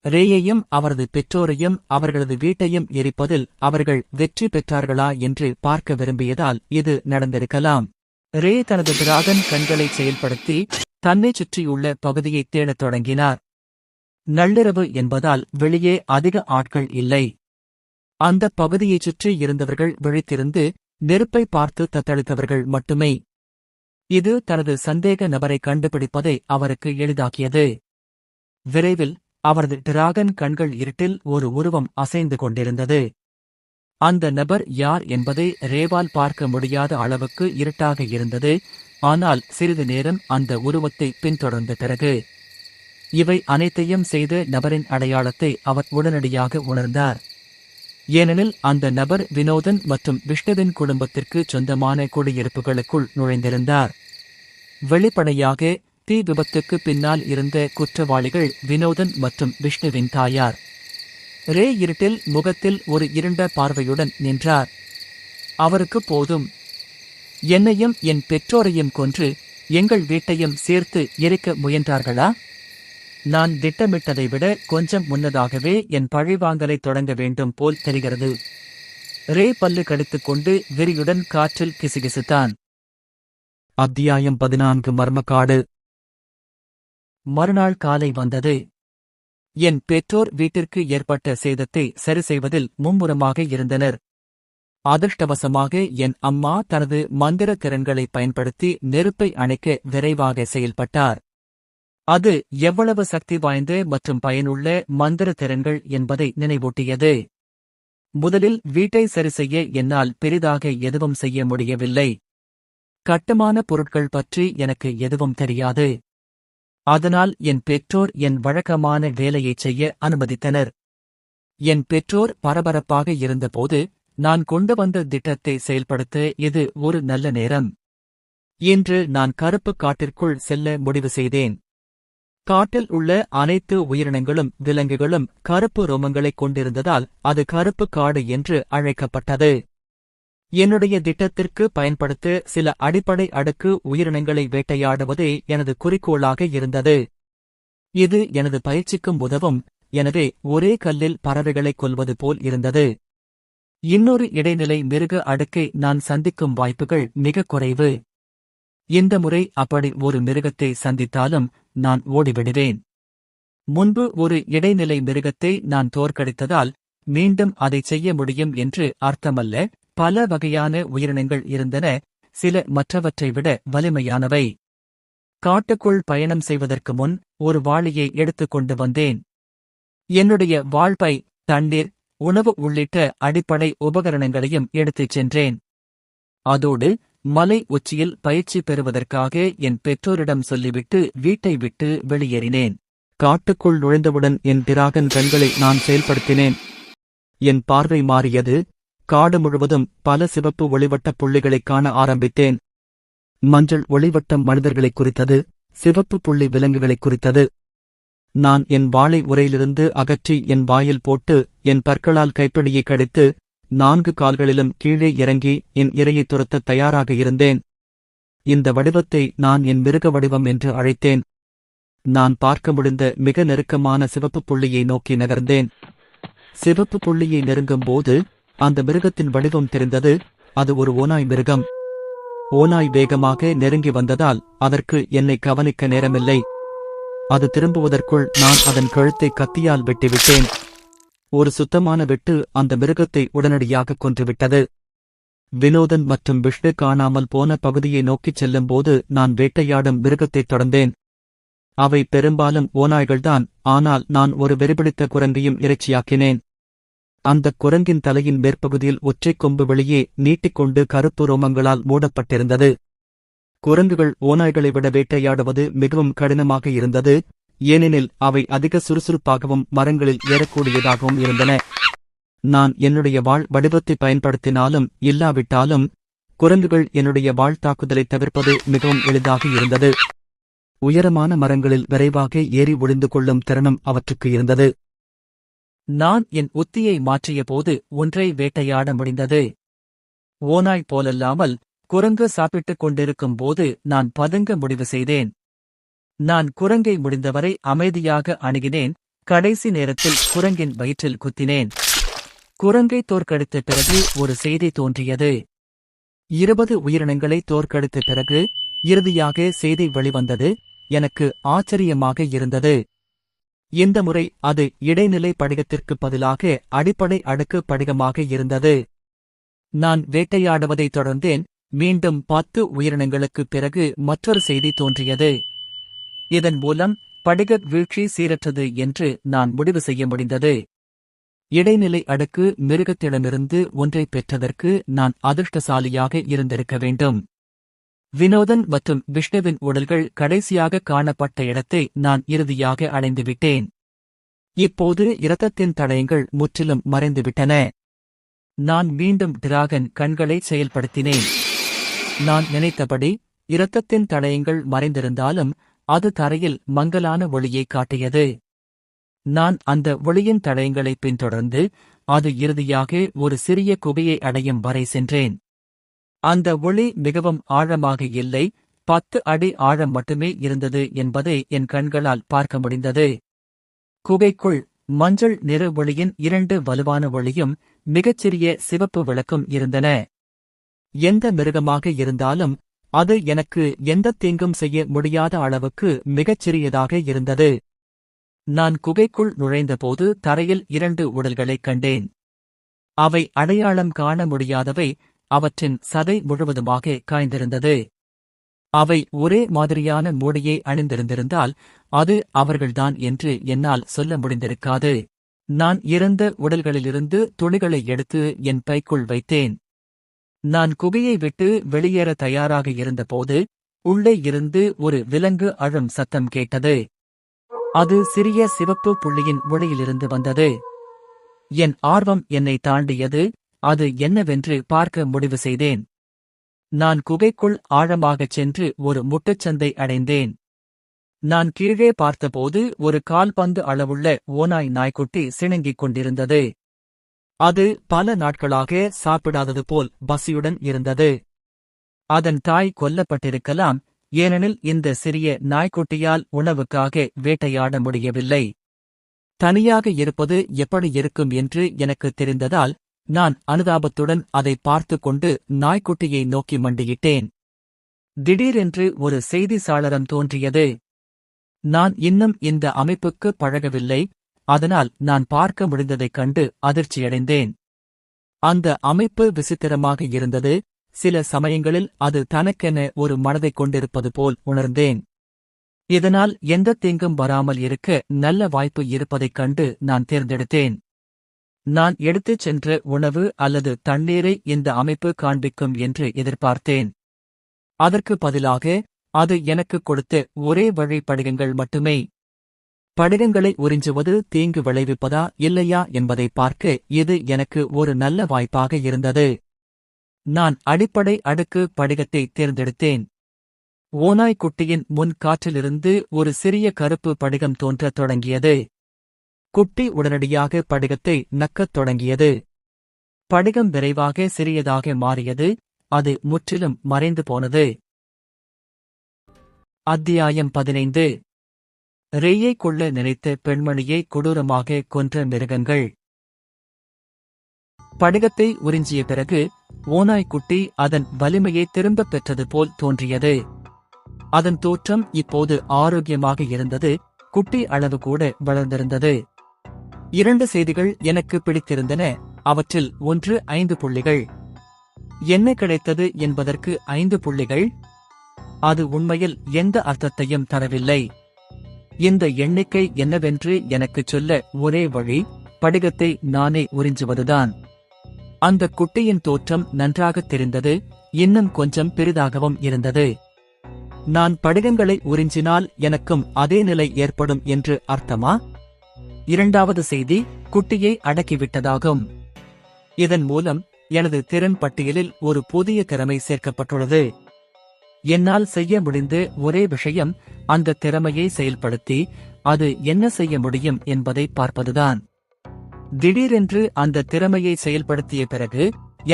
ரேயையும் அவரது பெற்றோரையும் அவர்களது வீட்டையும் எரிப்பதில் அவர்கள் வெற்றி பெற்றார்களா என்று பார்க்க விரும்பியதால் இது நடந்திருக்கலாம். ரே தனது டிராகன் கண்களை செயல்படுத்தி தன்னைச் சுற்றியுள்ள பகுதியைத் தேடத் தொடங்கினார். நள்ளிரவு என்பதால் வெளியே அதிக ஆட்கள் இல்லை. அந்த பகுதியைச் சுற்றி இருந்தவர்கள் விழித்திருந்து நெருப்பை பார்த்து தத்தளித்தவர்கள் மட்டுமே. இது தனது சந்தேக நபரை கண்டுபிடிப்பதை அவருக்கு எளிதாக்கியது. விரைவில் அவரது டிராகன் கண்கள் இருட்டில் ஒரு உருவம் அசைந்து கொண்டிருந்தது. அந்த நபர் யார் என்பதை ரேவால் பார்க்க முடியாத அளவுக்கு இருட்டாக இருந்தது. ஆனால் சிறிது நேரம் அந்த உருவத்தை பின்தொடர்ந்த பிறகு இவை அனைத்தையும் செய்த நபரின் அடையாளத்தை அவர் உடனடியாக உணர்ந்தார். ஏனெனில் அந்த நபர் வினோதன் மற்றும் விஷ்ணுவின் குடும்பத்திற்கு சொந்தமான குடியிருப்புகளுக்குள் நுழைந்திருந்தார். வெளிப்படையாக தீ விபத்துக்கு பின்னால் இருந்த குற்றவாளிகள் வினோதன் மற்றும் விஷ்ணுவின் தாயார். ரே இருட்டில் முகத்தில் ஒரு இருண்ட பார்வையுடன் நின்றார். அவருக்கு போதும். என்னையும் என் பெற்றோரையும் கொன்று எங்கள் வீட்டையும் சேர்த்து எரிக்க முயன்றார்களா? நான் திட்டமிட்டதை விட கொஞ்சம் முன்னதாகவே என் பழிவாங்கலை தொடங்க வேண்டும் போல் தெரிகிறது. ரே பல்லு கடித்துக்கொண்டு வெறியுடன் காற்றில் கிசுகிசுத்தான். அத்தியாயம் 14 மர்மக்காடு. மறுநாள் காலை வந்தது. என் பெற்றோர் வீட்டிற்கு ஏற்பட்ட சேதத்தை சரி செய்வதில் மும்முரமாக இருந்தனர். அதிர்ஷ்டவசமாக என் அம்மா தனது மந்திர திறன்களை பயன்படுத்தி நெருப்பை அணைக்க விரைவாக செயல்பட்டார். அது எவ்வளவு சக்தி வாய்ந்த மற்றும் பயனுள்ள மந்திர திறன்கள் என்பதை நினைவூட்டியது. முதலில் வீட்டை சரிசெய்ய என்னால் பெரிதாக எதுவும் செய்ய முடியவில்லை. கட்டுமான பொருட்கள் பற்றி எனக்கு எதுவும் தெரியாது. அதனால் என் பெற்றோர் என் வழக்கமான வேலையைச் செய்ய அனுமதித்தனர். என் பெற்றோர் பரபரப்பாக இருந்தபோது நான் கொண்டு வந்த திட்டத்தை செயல்படுத்த இது ஒரு நல்ல நேரம். இன்று நான் கருப்பு காட்டிற்குள் செல்ல முடிவு செய்தேன். காட்டில் உள்ள அனைத்து உயிரினங்களும் விலங்குகளும் கருப்பு ரோமங்களைக் கொண்டிருந்ததால் அது கருப்பு காடு என்று அழைக்கப்பட்டது. என்னுடைய திட்டத்திற்கு பயன்படுத்த சில அடிப்படை அடுக்கு உயிரினங்களை வேட்டையாடுவதே எனது குறிக்கோளாக இருந்தது. இது எனது பயிற்சிக்கும் உதவும். எனவே ஒரே கல்லில் பறவைகளைக் கொல்வது போல் இருந்தது. இன்னொரு இடைநிலை மிருக அடுக்கை நான் சந்திக்கும் வாய்ப்புகள் மிக குறைவு. இந்த முறை அப்படி ஒரு மிருகத்தை சந்தித்தாலும் நான் ஓடிவிடுவேன். முன்பு ஒரு இடைநிலை மிருகத்தை நான் தோற்கடித்ததால் மீண்டும் அதைச் செய்ய முடியும் என்று அர்த்தமல்ல. பல வகையான உயிரினங்கள் இருந்தன, சில மற்றவற்றை விட வலிமையானவை. காட்டுக்குள் பயணம் செய்வதற்கு முன் ஒரு வாளியை எடுத்துக்கொண்டு வந்தேன். என்னுடைய வாள்பை, தண்ணீர், உணவு உள்ளிட்ட அடிப்படை உபகரணங்களையும் எடுத்துச் சென்றேன். அதோடு மலை உச்சியில் பயிற்சி பெறுவதற்காக என் பெற்றோரிடம் சொல்லிவிட்டு வீட்டை விட்டு வெளியேறினேன். காட்டுக்குள் நுழைந்தவுடன் என் டிராகன் கண்களை நான் செயல்படுத்தினேன். என் பார்வை மாறியது. காடு முழுவதும் பல சிவப்பு ஒளிவட்ட புள்ளிகளைக் காண ஆரம்பித்தேன். மஞ்சள் ஒளிவட்டம் மனிதர்களைக் குறித்தது, சிவப்பு புள்ளி விலங்குகளைக் குறித்தது. நான் என் வாளை உரையிலிருந்து அகற்றி என் வாயில் போட்டு என் பற்களால் கைப்பிடியை கடித்து 4 கால்களிலும் கீழே இறங்கி என் இரையை துரத்த தயாராக இருந்தேன். இந்த வடிவத்தை நான் என் மிருக வடிவம் என்று அழைத்தேன். நான் பார்க்க முடிந்த மிக நெருக்கமான சிவப்பு புள்ளியை நோக்கி நகர்ந்தேன். சிவப்பு புள்ளியை நெருங்கும்போது அந்த மிருகத்தின் வடிவம் தெரிந்தது. அது ஒரு ஓநாய் மிருகம். ஓநாய் வேகமாக நெருங்கி வந்ததால் அதற்கு என்னை கவனிக்க நேரமில்லை. அது திரும்புவதற்குள் நான் அதன் கழுத்தை கத்தியால் வெட்டிவிட்டேன். ஒரு சுத்தமான வெட்டு அந்த மிருகத்தை உடனடியாக கொன்றுவிட்டது. வினோதன் மற்றும் விஷ்ணு காணாமல் போன பகுதியை நோக்கிச் செல்லும்போது நான் வேட்டையாடும் மிருகத்தைத் தொடர்ந்தேன். அவை பெரும்பாலும் ஓநாய்கள்தான், ஆனால் நான் ஒரு வெறிபிடித்த குரங்கையும் இறைச்சியாக்கினேன். அந்தக் குரங்கின் தலையின் மேற்பகுதியில் ஒற்றைக் கொம்பு வெளியே நீட்டிக்கொண்டு கருப்பு ரோமங்களால் மூடப்பட்டிருந்தது. குரங்குகள் ஓநாய்களை விட வேட்டையாடுவது மிகவும் கடினமாக இருந்தது, ஏனெனில் அவை அதிக சுறுசுறுப்பாகவும் மரங்களில் ஏறக்கூடியதாகவும் இருந்தன. நான் என்னுடைய வாள் வடிவத்தை பயன்படுத்தினாலும் இல்லாவிட்டாலும் குரங்குகள் என்னுடைய வாள் தாக்குதலை தவிர்ப்பது மிகவும் எளிதாக இருந்தது. உயரமான மரங்களில் விரைவாக ஏறி ஒளிந்து கொள்ளும் திறனும் அவற்றுக்கு இருந்தது. நான் என் உத்தியை மாற்றியபோது ஒன்றை வேட்டையாட முடிந்தது. ஓநாய் போலல்லாமல் குரங்கு சாப்பிட்டுக் கொண்டிருக்கும் போது நான் பதுங்க முடிவு செய்தேன். நான் குரங்கை முடிந்தவரை அமைதியாக அணுகினேன். கடைசி நேரத்தில் குரங்கின் வயிற்றில் குத்தினேன். குரங்கை தோற்கடித்த பிறகு ஒரு செய்தி தோன்றியது. 20 உயிரினங்களை தோற்கடித்த பிறகு இறுதியாக செய்தி வெளிவந்தது. எனக்கு ஆச்சரியமாக இருந்தது. இந்த முறை அது இடைநிலை படிகத்திற்கு பதிலாக அடிப்படை அடுக்கு படிகமாக இருந்தது. நான் வேட்டையாடுவதைத் தொடர்ந்தேன். மீண்டும் 10 உயிரினங்களுக்குப் பிறகு மற்றொரு செய்தி தோன்றியது. இதன் மூலம் படிக வீழ்ச்சி சீரற்றது என்று நான் முடிவு செய்ய முடிந்தது. இடைநிலை அடுக்கு மிருகத்திடமிருந்து ஒன்றை பெற்றதற்கு நான் அதிர்ஷ்டசாலியாக இருந்திருக்க வேண்டும். வினோதன் மற்றும் விஷ்ணுவின் உடல்கள் கடைசியாக காணப்பட்ட இடத்தை நான் இறுதியாக அடைந்துவிட்டேன். இப்போது இரத்தத்தின் தடயங்கள் முற்றிலும் மறைந்துவிட்டன. நான் மீண்டும் டிராகன் கண்களை செயல்படுத்தினேன். நான் நினைத்தபடி இரத்தத்தின் தடயங்கள் மறைந்திருந்தாலும் அது தரையில் மங்கலான ஒளியை காட்டியது. நான் அந்த ஒளியின் தடயங்களை பின்தொடர்ந்து அது இறுதியாக ஒரு சிறிய குகையை அடையும் வரை சென்றேன். அந்த ஒளி மிகவும் ஆழமாக இல்லை, 10 அடி ஆழம் மட்டுமே இருந்தது என்பதை என் கண்களால் பார்க்க முடிந்தது. குகைக்குள் மஞ்சள் நிற ஒளியின் 2 வலுவான ஒளியும் மிகச்சிறிய சிவப்பு விளக்கும் இருந்தன. எந்த மிருகமாக இருந்தாலும் அது எனக்கு எந்த தீங்கும் செய்ய முடியாத அளவுக்கு மிகச்சிறியதாக இருந்தது. நான் குகைக்குள் நுழைந்தபோது தரையில் 2 உடல்களைக் கண்டேன். அவை அடையாளம் காண முடியாதவை, அவற்றின் சதை முழுவதுமாக காய்ந்திருந்தது. அவை ஒரே மாதிரியான மூடியை அணிந்திருந்திருந்தால் அது அவர்கள்தான் என்று என்னால் சொல்ல முடிந்திருக்காது. நான் இறந்த உடல்களிலிருந்து துணிகளை எடுத்து என் பைக்குள் வைத்தேன். நான் குகையை விட்டு வெளியேற தயாராக இருந்தபோது உள்ளே இருந்து ஒரு விலங்கு அழும் சத்தம் கேட்டது. அது சிறிய சிவப்பு புள்ளியின் ஒளியிலிருந்து வந்தது. என் ஆர்வம் என்னை தாண்டியது. அது என்னவென்று பார்க்க முடிவு செய்தேன். நான் குகைக்குள் ஆழமாகச் சென்று ஒரு முட்டுச்சந்தை அடைந்தேன். நான் கீழே பார்த்தபோது ஒரு கால்பந்து அளவுள்ள ஓநாய் நாய்க்குட்டி சிணுங்கிக் கொண்டிருந்தது. அது பல நாட்களாக சாப்பிடாதது போல் பசியுடன் இருந்தது. அதன் தாய் கொல்லப்பட்டிருக்கலாம், ஏனெனில் இந்த சிறிய நாய்க்குட்டியால் உணவுக்காக வேட்டையாட முடியவில்லை. தனியாக இருப்பது எப்படி இருக்கும் என்று எனக்கு தெரிந்ததால் நான் அனுதாபத்துடன் அதை பார்த்து கொண்டு நாய்க்குட்டியை நோக்கி மண்டியிட்டேன். திடீரென்று ஒரு செய்தி சாளரம் தோன்றியது. நான் இன்னும் இந்த அமைப்புக்கு பழகவில்லை, அதனால் நான் பார்க்க முடிந்ததைக் கண்டு அதிர்ச்சியடைந்தேன். அந்த அமைப்பு விசித்திரமாக இருந்தது. சில சமயங்களில் அது தனக்கென ஒரு மனதைக் கொண்டிருப்பது போல் உணர்ந்தேன். இதனால் எந்த தீங்கும் வராமல் இருக்க நல்ல வாய்ப்பு இருப்பதைக் கண்டு நான் தேர்ந்தெடுத்தேன். நான் எடுத்துச் சென்ற உணவு அல்லது தண்ணீரை இந்த அமைப்பு காண்பிக்கும் என்று எதிர்பார்த்தேன். அதற்கு பதிலாக அது எனக்கு கொடுத்த ஒரே வழி படிகங்கள் மட்டுமே. படிகங்களை உறிஞ்சுவது தீங்கு விளைவிப்பதா இல்லையா என்பதை பார்க்க இது எனக்கு ஒரு நல்ல வாய்ப்பாக இருந்தது. நான் அடிப்படை அடுக்கு படிகத்தை தேர்ந்தெடுத்தேன். ஓநாய் குட்டியின் முன் காற்றிலிருந்து ஒரு சிறிய கருப்பு படிகம் தோன்றத் தொடங்கியது. குட்டி உடனடியாக படிகத்தை நக்கத் தொடங்கியது. படிகம் விரைவாக சிறியதாக மாறியது. அது முற்றிலும் மறைந்து போனது. அத்தியாயம் 15. ரேயை கொள்ள நினைத்த பெண்மணியை கொடூரமாக கொன்ற மிருகங்கள். படிகத்தை உறிஞ்சிய பிறகு ஓநாய்க்குட்டி அதன் வலிமையை திரும்பப் பெற்றது போல் தோன்றியது. அதன் தோற்றம் இப்போது ஆரோக்கியமாக இருந்தது. குட்டி அளவு கூட வளர்ந்திருந்தது. 2 செய்திகள் எனக்கு பிடித்திருந்தன. அவற்றில் ஒன்று 5 புள்ளிகள். என்ன கிடைத்தது என்பதற்கு 5 புள்ளிகள்? அது உண்மையில் எந்த அர்த்தத்தையும் தரவில்லை. இந்த எண்ணிக்கை என்னவென்று எனக்குச் சொல்ல ஒரே வழி, படிகத்தை நானே உறிஞ்சுவதுதான். அந்த குட்டியின் தோற்றம் நன்றாகத் தெரிந்தது. இன்னும் கொஞ்சம் பெரிதாகவும் இருந்தது. நான் படிகங்களை உறிஞ்சினால் எனக்கும் அதே நிலை ஏற்படும் என்று அர்த்தமா? 2வது செய்தி குட்டியை அடக்கிவிட்டதாகும். இதன் மூலம் எனது திறன் பட்டியலில் ஒரு புதிய திறமை சேர்க்கப்பட்டுள்ளது. என்னால் செய்ய முடிந்த ஒரே விஷயம் அந்த திறமையை செயல்படுத்தி அது என்ன செய்ய முடியும் என்பதை பார்ப்பதுதான். திடீரென்று அந்த திறமையை செயல்படுத்திய பிறகு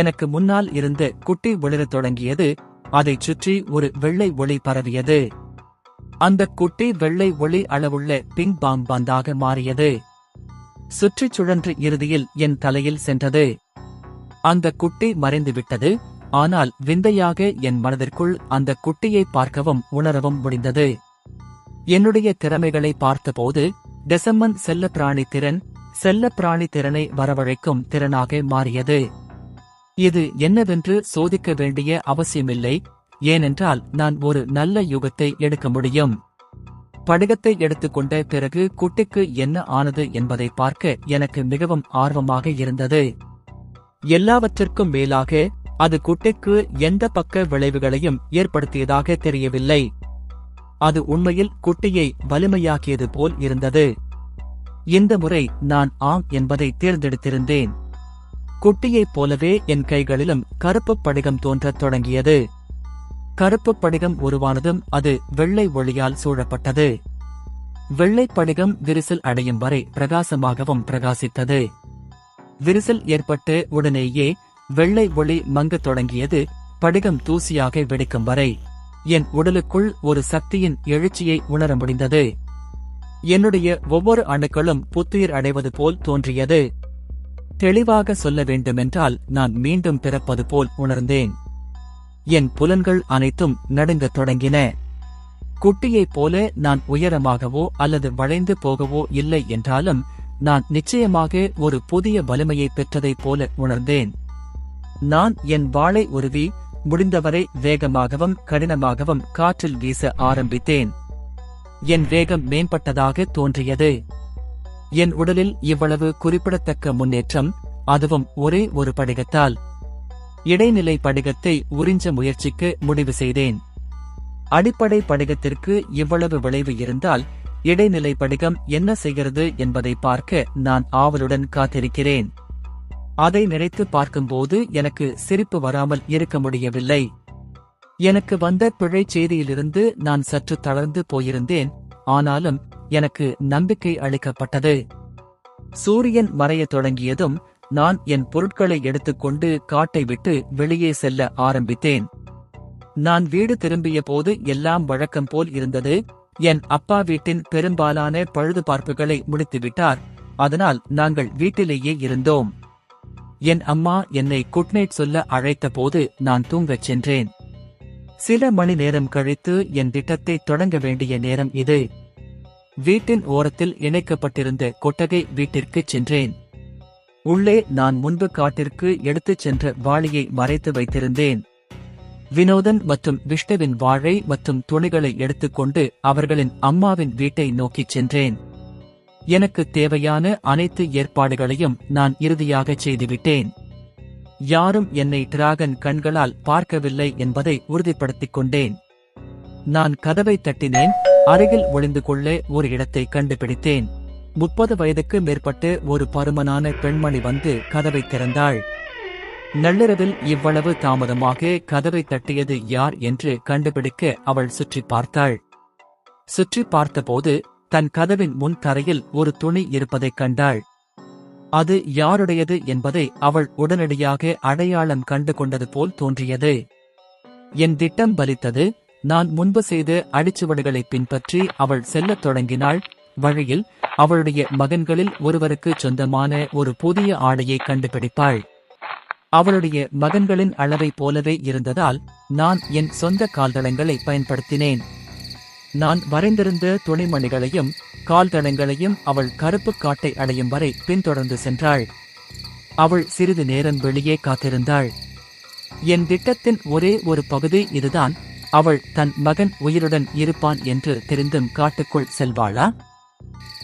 எனக்கு முன்னால் இருந்த குட்டி ஒளிரத் தொடங்கியது. அதைச் சுற்றி ஒரு வெள்ளை ஒளி பரவியது. அந்த குட்டி வெள்ளை ஒளி அளவுள்ள பிங் பாங் பந்தாக மாறியது. சுற்றிச் சுழன்று இறுதியில் என் தலையில் சென்றது. அந்த குட்டி மறைந்துவிட்டது. ஆனால் விந்தையாக என் மனதிற்குள் அந்த குட்டியை பார்க்கவும் உணரவும் முடிந்தது. என்னுடைய திறமைகளை பார்த்தபோது டெசம்மன் செல்லப்பிராணி திறன் செல்லப்பிராணி திறனை வரவழைக்கும் திறனாக மாறியது. இது என்னவென்று சோதிக்க வேண்டிய அவசியமில்லை, ஏனென்றால் நான் ஒரு நல்ல யுகத்தை எடுக்க முடியும். படிகத்தை எடுத்துக்கொண்ட பிறகு குட்டிக்கு என்ன ஆனது என்பதை பார்க்க எனக்கு மிகவும் ஆர்வமாக இருந்தது. எல்லாவற்றிற்கும் மேலாக அது குட்டிக்கு எந்த பக்க விளைவுகளையும் ஏற்படுத்தியதாக தெரியவில்லை. அது உண்மையில் குட்டியை வலிமையாக்கியது போல் இருந்தது. இந்த முறை நான் ஆம் என்பதை தேர்ந்தெடுத்திருந்தேன். குட்டியைப் போலவே என் கைகளிலும் கருப்பு படிகம் தோன்றத் தொடங்கியது. கருப்பு படிகம் உருவானதும் அது வெள்ளை ஒளியால் சூழப்பட்டது. வெள்ளைப் படிகம் விரிசல் அடையும் வரை பிரகாசமாகவும் பிரகாசித்தது. விரிசல் ஏற்பட்டு உடனேயே வெள்ளை ஒளி மங்கத் தொடங்கியது, படிகம் தூசியாக வெடிக்கும் வரை. என் உடலுக்குள் ஒரு சக்தியின் எழுச்சியை உணர முடிந்தது. என்னுடைய ஒவ்வொரு அணுக்களும் புத்துயிர் அடைவது போல் தோன்றியது. தெளிவாக சொல்ல வேண்டுமென்றால் நான் மீண்டும் பிறப்பது போல் உணர்ந்தேன். என் புலன்கள் அனைத்தும் நடுங்கத் தொடங்கின. குட்டியைப் போல நான் உயரமாகவோ அல்லது வளைந்து போகவோ இல்லை என்றாலும் நான் நிச்சயமாக ஒரு புதிய வலிமையை பெற்றதைப் போல உணர்ந்தேன். நான் என் வாளை உருவி முடிந்தவரை வேகமாகவும் கடினமாகவும் காற்றில் வீச ஆரம்பித்தேன். என் வேகம் மேம்பட்டதாக தோன்றியது. என் உடலில் இவ்வளவு குறிப்பிடத்தக்க முன்னேற்றம், அதுவும் ஒரே ஒரு படிகத்தால். இடைநிலை படிகத்தை உறிஞ்ச முயற்சிக்க முடிவு செய்தேன். அடிப்படை படிகத்திற்கு இவ்வளவு விளைவு இருந்தால் இடைநிலை படிகம் என்ன செய்கிறது என்பதை பார்க்க நான் ஆவலுடன் காத்திருக்கிறேன். அதை நினைத்து பார்க்கும்போது எனக்கு சிரிப்பு வராமல் இருக்க முடியவில்லை. எனக்கு வந்த பிழைச் செய்தியிலிருந்து நான் சற்று தளர்ந்து போயிருந்தேன். ஆனாலும் எனக்கு நம்பிக்கை அளிக்கப்பட்டது. சூரியன் மறையத் தொடங்கியதும் நான் என் பொருட்களை எடுத்துக்கொண்டு காட்டை விட்டு வெளியே செல்ல ஆரம்பித்தேன். நான் வீடு திரும்பிய போது எல்லாம் வழக்கம் போல் இருந்தது. என் அப்பா வீட்டின் பெரும்பாலான பழுதுபார்ப்புகளை முடித்துவிட்டார். அதனால் நாங்கள் வீட்டிலேயே இருந்தோம். என் அம்மா என்னை குட் நைட் சொல்ல அழைத்த போது நான் தூங்கச் சென்றேன். சில மணி நேரம் கழித்து என் திட்டத்தை தொடங்க வேண்டிய நேரம் இது. வீட்டின் ஓரத்தில் இணைக்கப்பட்டிருந்த கொட்டகை வீட்டிற்குச் சென்றேன். உள்ளே நான் முன்பு காட்டிற்கு எடுத்துச் சென்ற வாளியை மறைத்து வைத்திருந்தேன். வினோதன் மற்றும் விஷ்ணுவின் வாழை மற்றும் துணிகளை எடுத்துக்கொண்டு அவர்களின் அம்மாவின் வீட்டை நோக்கிச் சென்றேன். எனக்கு தேவையான அனைத்து ஏற்பாடுகளையும் நான் இறுதியாகச் செய்துவிட்டேன். யாரும் என்னை டிராகன் கண்களால் பார்க்கவில்லை என்பதை உறுதிப்படுத்திக் கொண்டேன். நான் கதவை தட்டினேன். அருகில் ஒளிந்து கொள்ள ஒரு இடத்தை கண்டுபிடித்தேன். 30 வயதுக்கு மேற்பட்ட ஒரு பருமனான பெண்மணி வந்து கதவை திறந்தாள். நள்ளிரவில் இவ்வளவு தாமதமாக கதவை தட்டியது யார் என்று கண்டுபிடிக்க அவள் சுற்றி பார்த்தாள். சுற்றி பார்த்தபோது தன் கதவின் முன் தரையில் ஒரு துணி இருப்பதைக் கண்டாள். அது யாருடையது என்பதை அவள் உடனடியாக அடையாளம் கண்டு கொண்டது போல் தோன்றியது. என் திட்டம் பலித்தது. நான் முன்பு செய்த அடிச்சுவடுகளை பின்பற்றி அவள் செல்லத் தொடங்கினாள். வழியில் அவளுடைய மகன்களில் ஒருவருக்கு சொந்தமான ஒரு புதிய ஆடையை கண்டுபிடிப்பாள். அவளுடைய மகன்களின் அளவைப் போலவே இருந்ததால் நான் என் சொந்த கால்தடங்களை பயன்படுத்தினேன். நான் வரைந்திருந்த துணிமணிகளையும் கால்தடங்களையும் அவள் கருப்பு காட்டை அடையும் வரை பின்தொடர்ந்து சென்றாள். அவள் சிறிது நேரம் வெளியே காத்திருந்தாள். என் திட்டத்தின் ஒரே ஒரு பகுதி இதுதான். அவள் தன் மகன் உயிருடன் இருப்பான் என்று தெரிந்தும் காட்டுக்குள் செல்வாளா?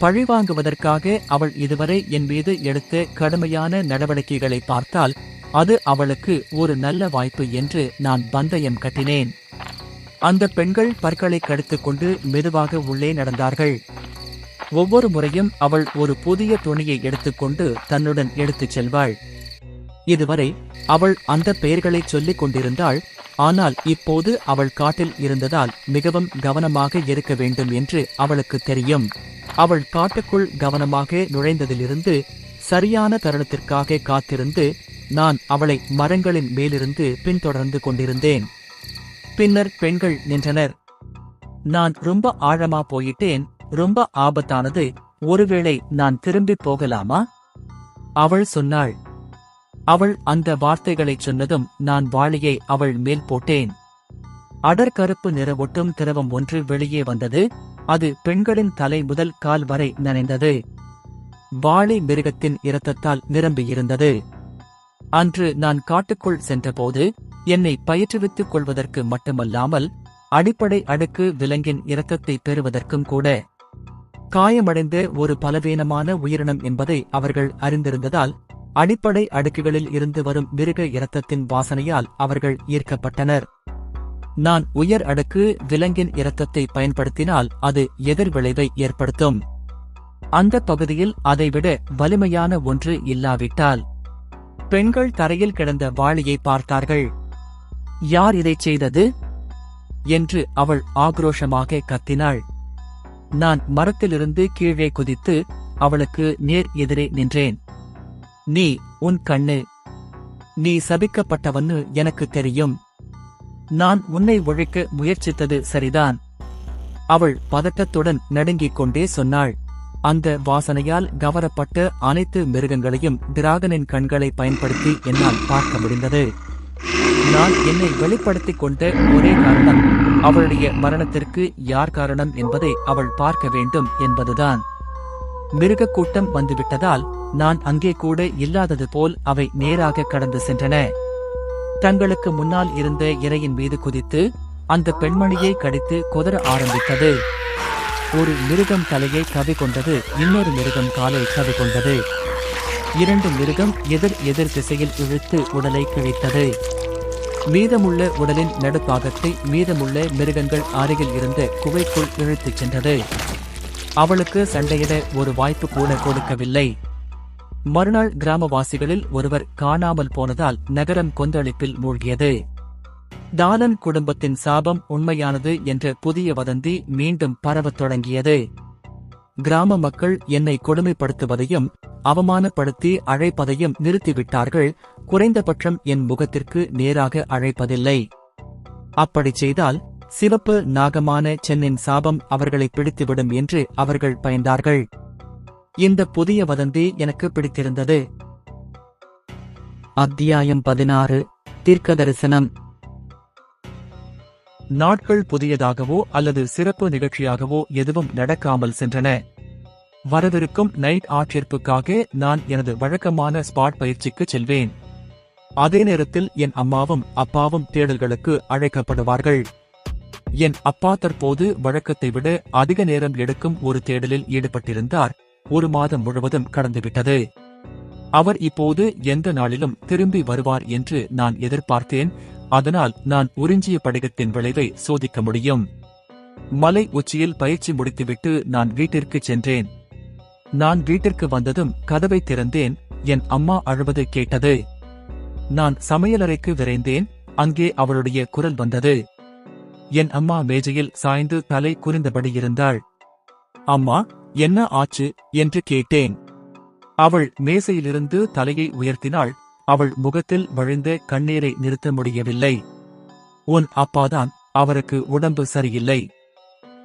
பழிவாங்குவதற்காக அவள் இதுவரை என் மீது எடுத்த கடுமையான நடவடிக்கைகளை பார்த்தால் அது அவளுக்கு ஒரு நல்ல வாய்ப்பு என்று நான் பந்தயம் கட்டினேன். அந்த பெண்கள் பற்களை கடித்துக்கொண்டு மெதுவாக உள்ளே நடந்தார்கள். ஒவ்வொரு முறையும் அவள் ஒரு புதிய துணியை எடுத்துக்கொண்டு தன்னுடன் எடுத்துச் செல்வாள். இதுவரை அவள் அந்த பெயர்களை சொல்லிக் கொண்டிருந்தாள். ஆனால் இப்போது அவள் காட்டில் இருந்ததால் மிகவும் கவனமாக இருக்க வேண்டும் என்று அவளுக்கு தெரியும். அவள் காட்டுக்குள் கவனமாக நுழைந்ததிலிருந்து சரியான தருணத்திற்காக காத்திருந்து நான் அவளை மரங்களின் மேலிருந்து பின்தொடர்ந்து கொண்டிருந்தேன். பின்னர் பெண்கள் நின்றனர். நான் ரொம்ப ஆழமா போயிட்டேன். ரொம்ப ஆபத்தானது. ஒருவேளை நான் திரும்பி போகலாமா? அவள் சொன்னாள். அவள் அந்த வார்த்தைகளைச் சொன்னதும் நான் வாளியை அவள் மேல் போட்டேன். அடர்கருப்பு நிற ஒட்டும் திரவம் ஒன்று வெளியே வந்தது. அது பெண்களின் தலை முதல் கால் வரை நனைந்தது. வாளி மிருகத்தின் இரத்தத்தால் நிரம்பியிருந்தது. அன்று நான் காட்டுக்குள் சென்றபோது என்னை பயிற்றுவித்துக் கொள்வதற்கு மட்டுமல்லாமல் அடிப்படை அடுக்கு விலங்கின் இரத்தத்தை பெறுவதற்கும் கூட. காயமடைந்த ஒரு பலவீனமான உயிரினம் என்பதை அவர்கள் அறிந்திருந்ததால் அடிப்படை அடுக்குகளில் இருந்து வரும் மிருக இரத்தத்தின் வாசனையால் அவர்கள் ஈர்க்கப்பட்டனர். நான் உயர் அடுக்கு விலங்கின் இரத்தத்தை பயன்படுத்தினால் அது எதிர்விளைவை ஏற்படுத்தும். அந்த பகுதியில் அதைவிட வலிமையான ஒன்று இல்லாவிட்டால். பெண்கள் தரையில் கிடந்த வாளியை பார்த்தார்கள். யார் இதைச் செய்தது என்று அவள் ஆக்ரோஷமாக கத்தினாள். நான் மரத்திலிருந்து கீழே குதித்து அவளுக்கு நேர் எதிரே நின்றேன். நீ உன் கண்ணு. நீ சபிக்கப்பட்டவன்னு எனக்கு தெரியும். நான் உன்னை ஒழிக்க முயற்சித்தது சரிதான். அவள் பதட்டத்துடன் நடுங்கிக் கொண்டே சொன்னாள். அந்த வாசனையால் கவரப்பட்ட அனைத்து மிருகங்களையும் டிராகனின் கண்களை பயன்படுத்தி என்னால் பார்க்க முடிந்தது. நான் என்னை வெளிப்படுத்திக் கொண்ட ஒரே காரணம் அவளுடைய மரணத்திற்கு யார் காரணம் என்பதை அவள் பார்க்க வேண்டும் என்பதுதான். மிருகக் கூட்டம் வந்துவிட்டதால் நான் அங்கே கூட இல்லாதது போல் அவை நேராக கடந்து சென்றன. தங்களுக்கு முன்னால் இருந்த இரையின் மீது குதித்து அந்த பெண்மணியை கடித்து கொதற ஆரம்பித்தது. ஒரு மிருகம் தலையை கவிக்கொண்டது, இன்னொரு மிருகம் காலை கவிக்கொண்டது. 2 மிருகம் எதிர் எதிர் திசையில் இழுத்து உடலை கிழித்தது. மீதமுள்ள உடலின் நடுப்பாகத்தை மீதமுள்ள மிருகங்கள் அருகில் இருந்த குகைக்குள் இழுத்துச் சென்றது. அவளுக்கு சண்டையிட ஒரு வாய்ப்பு கூட கொடுக்கவில்லை. மறுநாள் கிராமவாசிகளில் ஒருவர் காணாமல் போனதால் நகரம் கொந்தளிப்பில் மூழ்கியது. டாலன் குடும்பத்தின் சாபம் உண்மையானது என்ற புதிய வதந்தி மீண்டும் பரவத் தொடங்கியது. கிராம மக்கள் என்னை கொடுமைப்படுத்துவதையும் அவமானப்படுத்தி அழைப்பதையும் நிறுத்திவிட்டார்கள். குறைந்தபட்சம் என் முகத்திற்கு நேராக அழைப்பதில்லை. அப்படிச் செய்தால் சிவப்பு நாகமான சென்னின் சாபம் அவர்களை பிடித்துவிடும் என்று அவர்கள் பயந்தார்கள். இந்த புதிய வதந்தி எனக்கு பிடித்திருந்தது. அத்தியாயம் 16 தீர்க்கதரிசனம். நாட்கள் புதியதாகவோ அல்லது சிறப்பு நிகழ்ச்சியாகவோ எதுவும் நடக்காமல் சென்றன. வரவிருக்கும் நைட் ஆட்சேர்ப்புக்காக நான் எனது வழக்கமான ஸ்பாட் பயிற்சிக்கு செல்வேன். அதே நேரத்தில் என் அம்மாவும் அப்பாவும் தேடல்களுக்கு அழைக்கப்படுவார்கள். என் அப்பா தற்போது வழக்கத்தை விட அதிக நேரம் எடுக்கும் ஒரு தேடலில் ஈடுபட்டிருந்தார். 1 மாதம் முழுவதும் கடந்துவிட்டது. அவர் இப்போது எந்த நாளிலும் திரும்பி வருவார் என்று நான் எதிர்பார்த்தேன். அதனால் நான் உறிஞ்சிய படிகத்தின் விளைவை சோதிக்க முடியும். மலை உச்சியில் பயிற்சி முடித்துவிட்டு நான் வீட்டிற்கு சென்றேன். நான் வீட்டிற்கு வந்ததும் கதவை திறந்தேன். என் அம்மா அழுவது கேட்டது. நான் சமையலறைக்கு விரைந்தேன். அங்கே அவளுடைய குரல் வந்தது. என் அம்மா மேஜையில் சாய்ந்து தலை குனிந்தபடி இருந்தாள். அம்மா, என்ன ஆச்சு என்று கேட்டேன். அவள் மேசையிலிருந்து தலையை உயர்த்தினாள். அவள் முகத்தில் வழிந்த கண்ணீரை நிறுத்த முடியவில்லை. உன் அப்பாதான், அவருக்கு உடம்பு சரியில்லை.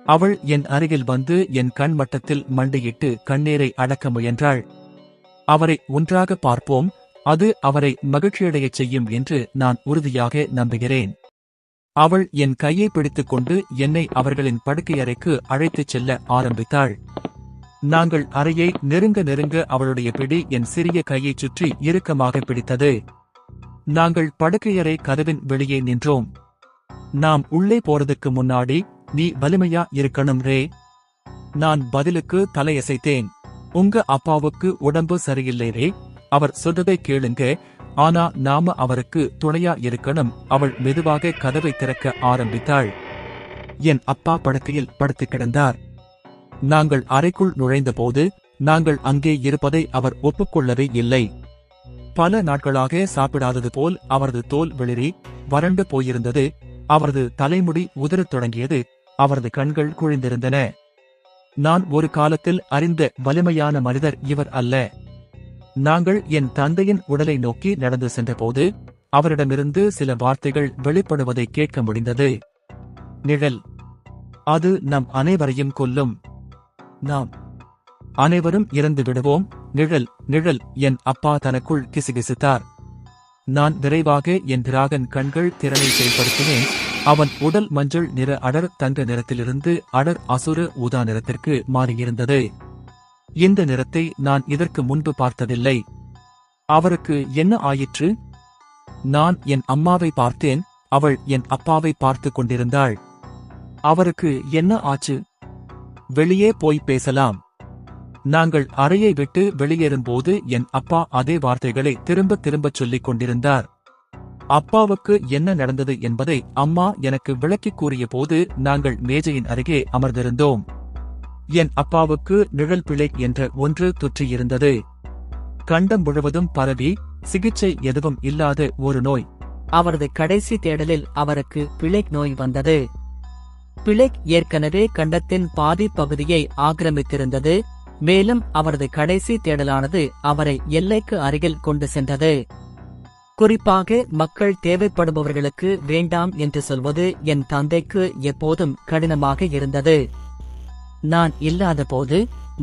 அவள் என் அருகில் வந்து என் கண் மட்டத்தில் மண்டியிட்டு கண்ணீரை அடக்க முயன்றாள். அவரை ஒன்றாக பார்ப்போம், அது அவரை மகிழ்ச்சியடையச் செய்யும் என்று நான் உறுதியாக நம்புகிறேன். அவள் என் கையை பிடித்துக்கொண்டு என்னை அவர்களின் படுக்கையறைக்கு அழைத்துச் செல்ல ஆரம்பித்தாள். நாங்கள் அறையை நெருங்க நெருங்க அவளுடைய பிடி என் சிறிய கையைச் சுற்றி இறுக்கமாக பிடித்தது. நாங்கள் படுக்கையறை கதவின் வெளியே நின்றோம். நாம் உள்ளே போறதுக்கு முன்னாடி நீ வலிமையா இருக்கணும் ரே. நான் பதிலுக்கு தலையசைத்தேன். உங்க அப்பாவுக்கு உடம்பு சரியில்லை ரே, அவர் சொல்றதை கேளுங்க, ஆனா நாம அவருக்கு துணையா இருக்கணும். அவள் மெதுவாக கதவை திறக்க ஆரம்பித்தாள். என் அப்பா படுக்கையில் படுத்து கிடந்தார். நாங்கள் அறைக்குள் நுழைந்தபோது நாங்கள் அங்கே இருப்பதை அவர் ஒப்புக்கொள்ளவே இல்லை. பல நாட்களாக சாப்பிடாதது போல் அவரது தோல் வெளிரி வறண்டு போயிருந்தது. அவரது தலைமுடி உதிரத் தொடங்கியது. அவரது கண்கள் குழிந்திருந்தன. நான் ஒரு காலத்தில் அறிந்த வலிமையான மனிதர் இவர் அல்ல. நாங்கள் என் தந்தையின் உடலை நோக்கி நடந்து சென்றபோது அவரிடமிருந்து சில வார்த்தைகள் வெளிப்படுவதை கேட்க முடிந்தது. நிழல், அது நம் அனைவரையும் கொல்லும். நாம் அனைவரும் இறந்து விடுவோம். நிழல், நிழல், என் அப்பா தனக்குள் கிசுகிசுத்தார். நான் விரைவாக என் டிராகன் கண்கள் திறனை செயல்படுத்தினேன். அவன் உடல் மஞ்சள் நிற அடர் தங்க நிறத்திலிருந்து அடர் அசுர ஊதா நிறத்திற்கு மாறியிருந்தது. இந்த நிறத்தை நான் இதற்கு முன்பு பார்த்ததில்லை. அவருக்கு என்ன ஆயிற்று? நான் என் அம்மாவை பார்த்தேன். அவள் என் அப்பாவை பார்த்து கொண்டிருந்தாள். அவருக்கு என்ன ஆச்சு? வெளியே போய் பேசலாம். நாங்கள் அறையை விட்டு வெளியேறும்போது என் அப்பா அதே வார்த்தைகளை திரும்ப திரும்பச் சொல்லிக் கொண்டிருந்தார். அப்பாவுக்கு என்ன நடந்தது என்பதை அம்மா எனக்கு விளக்கிக் கூறிய போது நாங்கள் மேஜையின் அருகே அமர்ந்திருந்தோம். என் அப்பாவுக்கு நிழல் பிழை என்ற ஒன்று தொற்றியிருந்தது. கண்டம் முழுவதும் பரவி சிகிச்சை எதுவும் இல்லாத ஒரு நோய். அவரது கடைசி தேடலில் அவருக்கு பிழை நோய் வந்தது. பிளேக் ஏற்கனவே கண்டத்தின் பாதி பகுதியை ஆக்கிரமித்திருந்தது. மேலும் அவரது கடைசி தேடலானது அவரை எல்லைக்கு அருகில் கொண்டு சென்றது. குறிப்பாக மக்கள் தேவைப்படுபவர்களுக்கு வேண்டாம் என்று சொல்வது என் தந்தைக்கு எப்போதும் கடினமாக இருந்தது. நான் இல்லாதபோது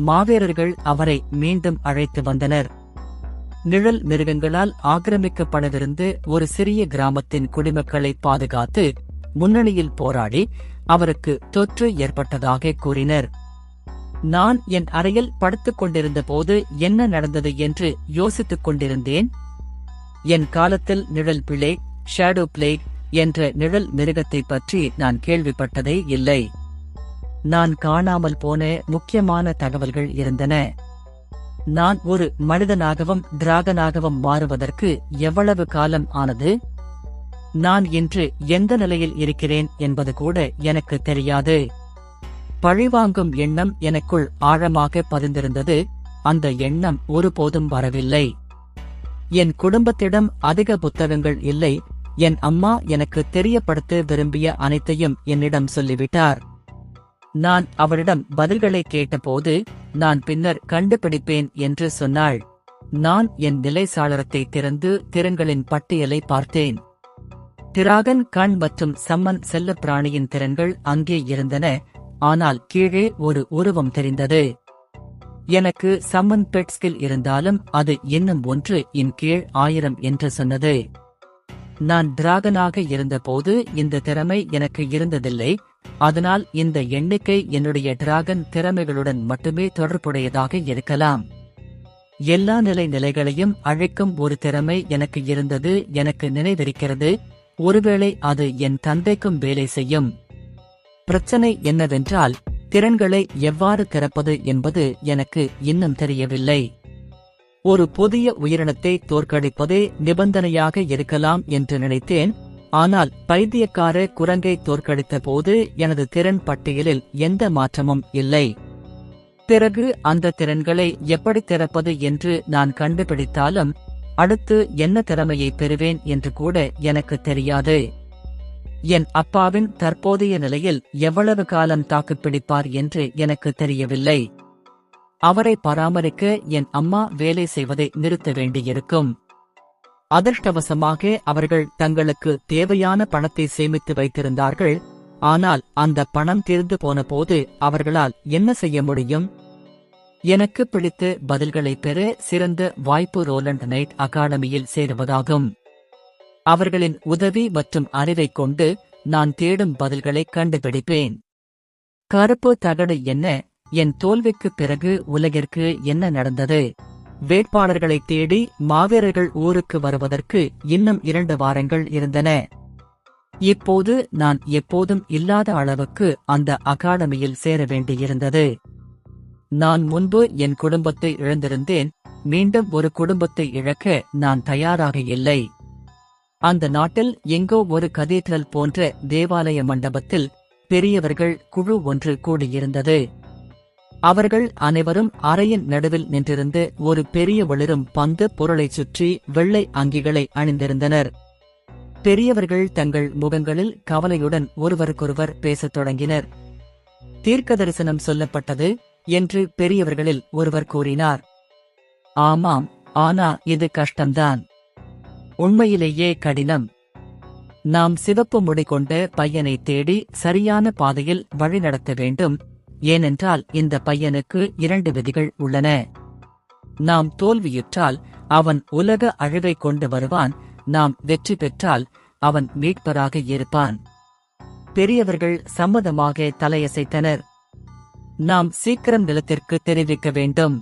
மாவீரர்கள் அவரை மீண்டும் அழைத்து வந்தனர். நிழல் மிருகங்களால் ஆக்கிரமிக்கப்படவிருந்து ஒரு சிறிய கிராமத்தின் குடிமக்களை பாதுகாத்து முன்னணியில் போராடி அவருக்கு தொற்று ஏற்பட்டதாக கூறினர். நான் என் அறையில் படுத்துக் கொண்டிருந்த போது என்ன நடந்தது என்று யோசித்துக் கொண்டிருந்தேன். என் காலத்தில் நிழல் பிளேக், ஷேடோ பிளேக் என்ற நிழல் மிருகத்தை பற்றி நான் கேள்விப்பட்டதே இல்லை. நான் காணாமல் போன முக்கியமான தகவல்கள் இருந்தன. நான் ஒரு மனிதனாகவும் டிராகனாகவும் மாறுவதற்கு எவ்வளவு காலம் ஆனது? நான் இன்று எந்த நிலையில் இருக்கிறேன் என்பது கூட எனக்கு தெரியாது. பழிவாங்கும் எண்ணம் எனக்குள் ஆழமாக பதிந்திருந்தது. அந்த எண்ணம் ஒருபோதும் வரவில்லை. என் குடும்பத்திடம் அதிக புத்தகங்கள் இல்லை. என் அம்மா எனக்கு தெரியப்படுத்த விரும்பிய அனைத்தையும் என்னிடம் சொல்லிவிட்டார். நான் அவளிடம் பதில்களை கேட்டபோது நான் பின்னர் கண்டுபிடிப்பேன் என்று சொன்னாள். நான் என் நிலை சாளரத்தை திறந்து திறன்களின் பட்டியலை பார்த்தேன். டிராகன் கண் மற்றும் சம்மன் செல்லப் பிராணியின் திறன்கள் அங்கே இருந்தன. ஆனால் கீழே ஒரு உருவம் தெரிந்தது. எனக்கு சம்மன் பெட் ஸ்கில் இருந்தாலும் அது இன்னும் 1 இன் கீழ் 1000 என்று சொன்னது. நான் டிராகனாக இருந்தபோது இந்த திறமை எனக்கு இருந்ததில்லை. அதனால் இந்த எண்ணிக்கை என்னுடைய டிராகன் திறமைகளுடன் மட்டுமே தொடர்புடையதாக இருக்கலாம். எல்லா நிலைகளையும் அழைக்கும் ஒரு திறமை எனக்கு இருந்தது. எனக்கு நினைவிருக்கிறது. ஒருவேளை அது என் தந்தைக்கும் வேலை செய்யும். பிரச்சனை என்னவென்றால் திறன்களை எவ்வாறு திறப்பது என்பது எனக்கு இன்னும் தெரியவில்லை. ஒரு புதிய உயிரினத்தை தோற்கடிப்பதே நிபந்தனையாக இருக்கலாம் என்று நினைத்தேன். ஆனால் பைத்தியக்கார குரங்கை தோற்கடித்த போது எனது திறன் பட்டியலில் எந்த மாற்றமும் இல்லை. பிறகு அந்த திறன்களை எப்படி திறப்பது என்று நான் கண்டுபிடித்தாலும் அடுத்து என்ன திறமையை பெறுவேன் என்று கூட எனக்கு தெரியாது. என் அப்பாவின் தற்போதைய நிலையில் எவ்வளவு காலம் தாக்குப்பிடிப்பார் என்று எனக்கு தெரியவில்லை. அவரை பராமரிக்க என் அம்மா வேலை செய்வதை நிறுத்த வேண்டியிருக்கும். அதிர்ஷ்டவசமாக அவர்கள் தங்களுக்கு தேவையான பணத்தை சேமித்து வைத்திருந்தார்கள். ஆனால் அந்த பணம் தீர்ந்து போன போது அவர்களால் என்ன செய்ய முடியும்? எனக்கு பிடித்த பதில்களை பெற சிறந்த வாய்ப்பு ரோலண்ட் நைட் அகாடமியில் சேருவதாகும். அவர்களின் உதவி மற்றும் அறிவைக் கொண்டு நான் தேடும் பதில்களை கண்டுபிடிப்பேன். கருப்பு தகடு என்ன? என் தோல்விக்குப் பிறகு உலகிற்கு என்ன நடந்தது? வேட்பாளர்களை தேடி மாவீரர்கள் ஊருக்கு வருவதற்கு இன்னும் 2 வாரங்கள் இருந்தன. இப்போது நான் எப்போதும் இல்லாத அளவுக்கு அந்த அகாடமியில் சேர வேண்டியிருந்தது. நான் முன்பு என் குடும்பத்தை இழந்திருந்தேன். மீண்டும் ஒரு குடும்பத்தை இழக்க நான் தயாராக இல்லை. அந்த நாட்டில் எங்கோ ஒரு கதீட்ரல் போன்ற தேவாலய மண்டபத்தில் பெரியவர்கள் குழு ஒன்று கூடியிருந்தது. அவர்கள் அனைவரும் அறையின் நடுவில் நின்றிருந்து ஒரு பெரிய ஒளிரும் பந்து பொருளைச் சுற்றி வெள்ளை அங்கிகளை அணிந்திருந்தனர். பெரியவர்கள் தங்கள் முகங்களில் கவலையுடன் ஒருவருக்கொருவர் பேசத் தொடங்கினர். தீர்க்கதரிசனம் சொல்லப்பட்டது என்று பெரியவர்களில் ஒருவர் கூறினார். ஆமாம், ஆனா இது கஷ்டம்தான். உண்மையிலேயே கடினம். நாம் சிவப்பு முடி கொண்ட பையனை தேடி சரியான பாதையில் வழிநடத்த வேண்டும். ஏனென்றால் இந்த பையனுக்கு 2 விதிகள் உள்ளன. நாம் தோல்வியுற்றால் அவன் உலக அழிவை கொண்டு வருவான். நாம் வெற்றி பெற்றால் அவன் மீட்பராக இருப்பான். பெரியவர்கள் சம்மதமாக தலையசைத்தனர். நாம் சீக்கிரம் நிலத்திற்கு தெரிவிக்க வேண்டும்.